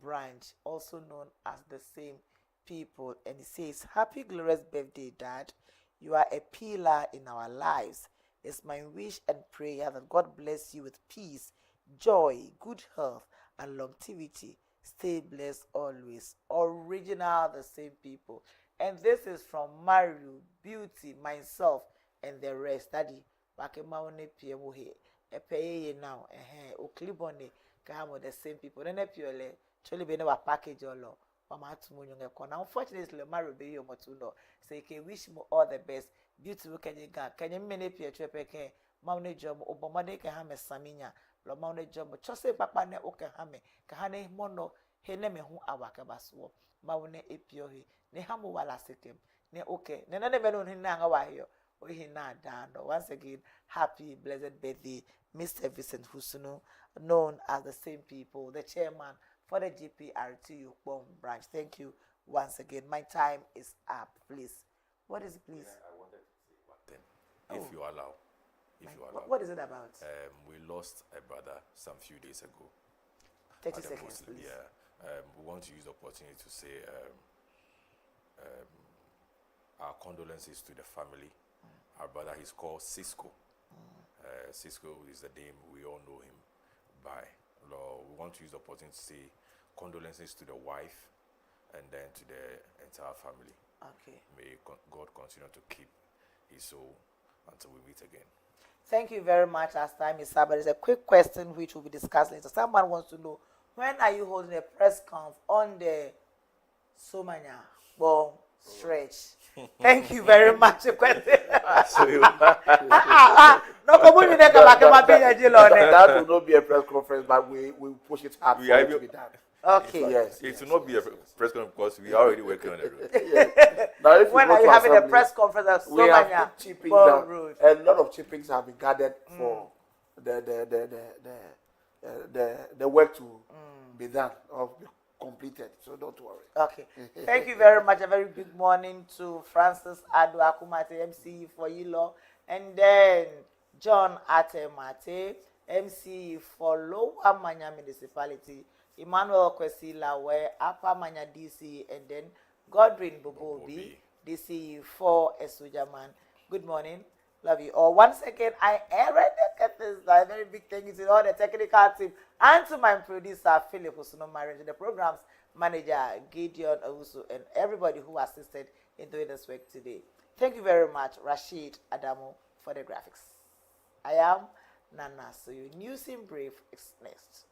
Branch, also known as the same people, and he says, "Happy glorious birthday, Dad. You are a pillar in our lives. It's my wish and prayer that God bless you with peace, joy, good health, and longevity. Stay blessed always." Original, the same people. And this is from Mario, Beauty, myself, and the rest. Daddy, Bakemaone Piemo here. A pay now, o clibone, Kahamo, the same people. Then a pure, truly be never package or law. Unfortunately, Mario be your motuno. Say, can wish you all the best. Beautiful can you get? Can you manage your trepeke? Maune job, Obamade can have a Saminia, Lomone job, Chose Papa ne Okahame, Kahane Mono, Heneme who Awakabaswo, Maune Epiohi, Nehamu wala sekem, ne okay, Nana never him now here. Once again, happy blessed birthday, Mr. Vincent Husunu, known as the same people, the chairman for the GPRTU Bomb Branch. Thank you once again. My time is up, please. What is it, please? Yeah, I wanted to say one thing, if you allow. What is it about? We lost a brother some few days ago. 30 seconds, please. Yeah. We want to use the opportunity to say our condolences to the family. Our brother, he's called Cisco. Cisco is the name we all know him by. We want to use the opportunity to say condolences to the wife and then to the entire family. Okay. May God continue to keep his soul until we meet again. Thank you very much. As time is up, there's a quick question which we'll be discussing later. Someone wants to know, when are you holding a press conf on the Somanya Bomb stretch? Thank you very much. No, that will not be a press conference, but we push it hard for it to be done. Okay. Yes. It will not be a press conference because we are already working on it. Now, when are you having a press conference at Somanya Bomb Road? A lot of chippings have been gathered for the work to be done or be completed, so don't worry. Okay. Thank you very much. A very good morning to Francis Adu Akumate, MC for Yilo, and then John Atemate, MC for Lower Manya Municipality, Emmanuel Kwesila, where Upper Manya DC, and then Godwin Bobobi, DC for Esujaman. Good morning. Love you all. Once again, I already get this. A very big thank you to all the technical team and to my producer, Philip Usuno Marriage, the program's manager, Gideon Owusu, and everybody who assisted in doing this work today. Thank you very much, Rashid Adamu, for the graphics. I am Nana, so your news in brief is next.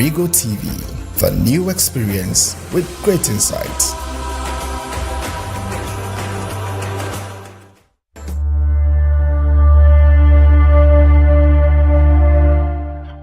Marego TV, the new experience with great insights.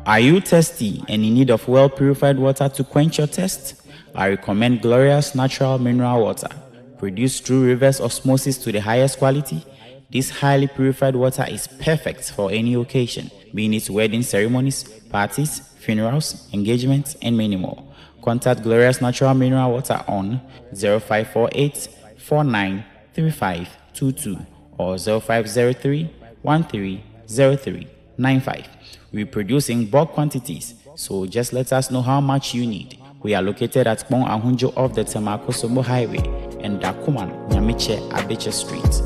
Are you thirsty and in need of well-purified water to quench your thirst? I recommend Glorious Natural Mineral Water. Produced through reverse osmosis to the highest quality, this highly purified water is perfect for any occasion, be it wedding ceremonies, parties, funerals, engagements, and many more. Contact Glorious Natural Mineral Water on 0548 493522 or 0503 130395. We produce in bulk quantities, so just let us know how much you need. We are located at Kpong Ahunjo off the Temakosobo Highway and Dakuman, Nyamiche, Abeche Street.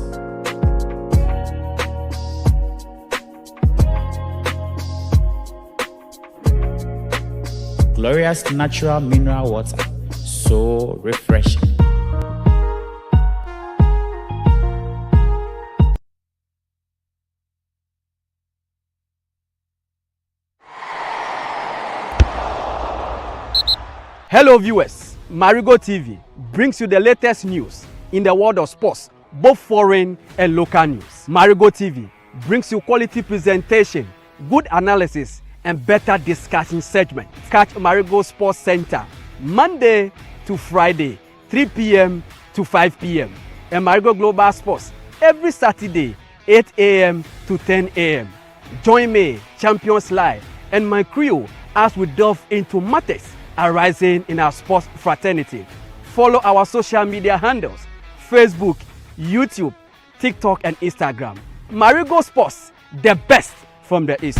Glorious Natural Mineral Water, so refreshing. Hello viewers, Marego TV brings you the latest news in the world of sports, both foreign and local news. Marego TV brings you quality presentation, good analysis, and better discussion segment. Catch Marego Sports Center Monday to Friday, 3 p.m. to 5 p.m. and Marego Global Sports every Saturday, 8 a.m. to 10 a.m. Join me, Champions Live, and my crew as we delve into matters arising in our sports fraternity. Follow our social media handles: Facebook, YouTube, TikTok, and Instagram. Marego Sports, the best from the East.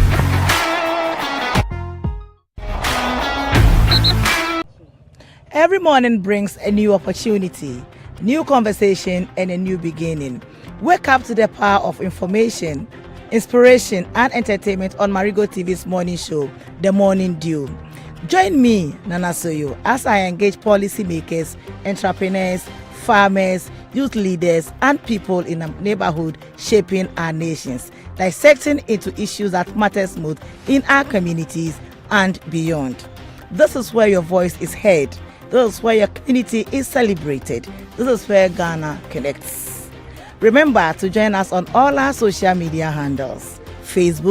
Every morning brings a new opportunity, new conversation, and a new beginning. Wake up to the power of information, inspiration, and entertainment on Marego TV's morning show, The Morning Dew. Join me, Nana Soyo, as I engage policymakers, entrepreneurs, farmers, youth leaders, and people in the neighborhood shaping our nations, dissecting into issues that matters most in our communities and beyond. This is where your voice is heard. This is where your community is celebrated. This is where Ghana connects. Remember to join us on all our social media handles: Facebook,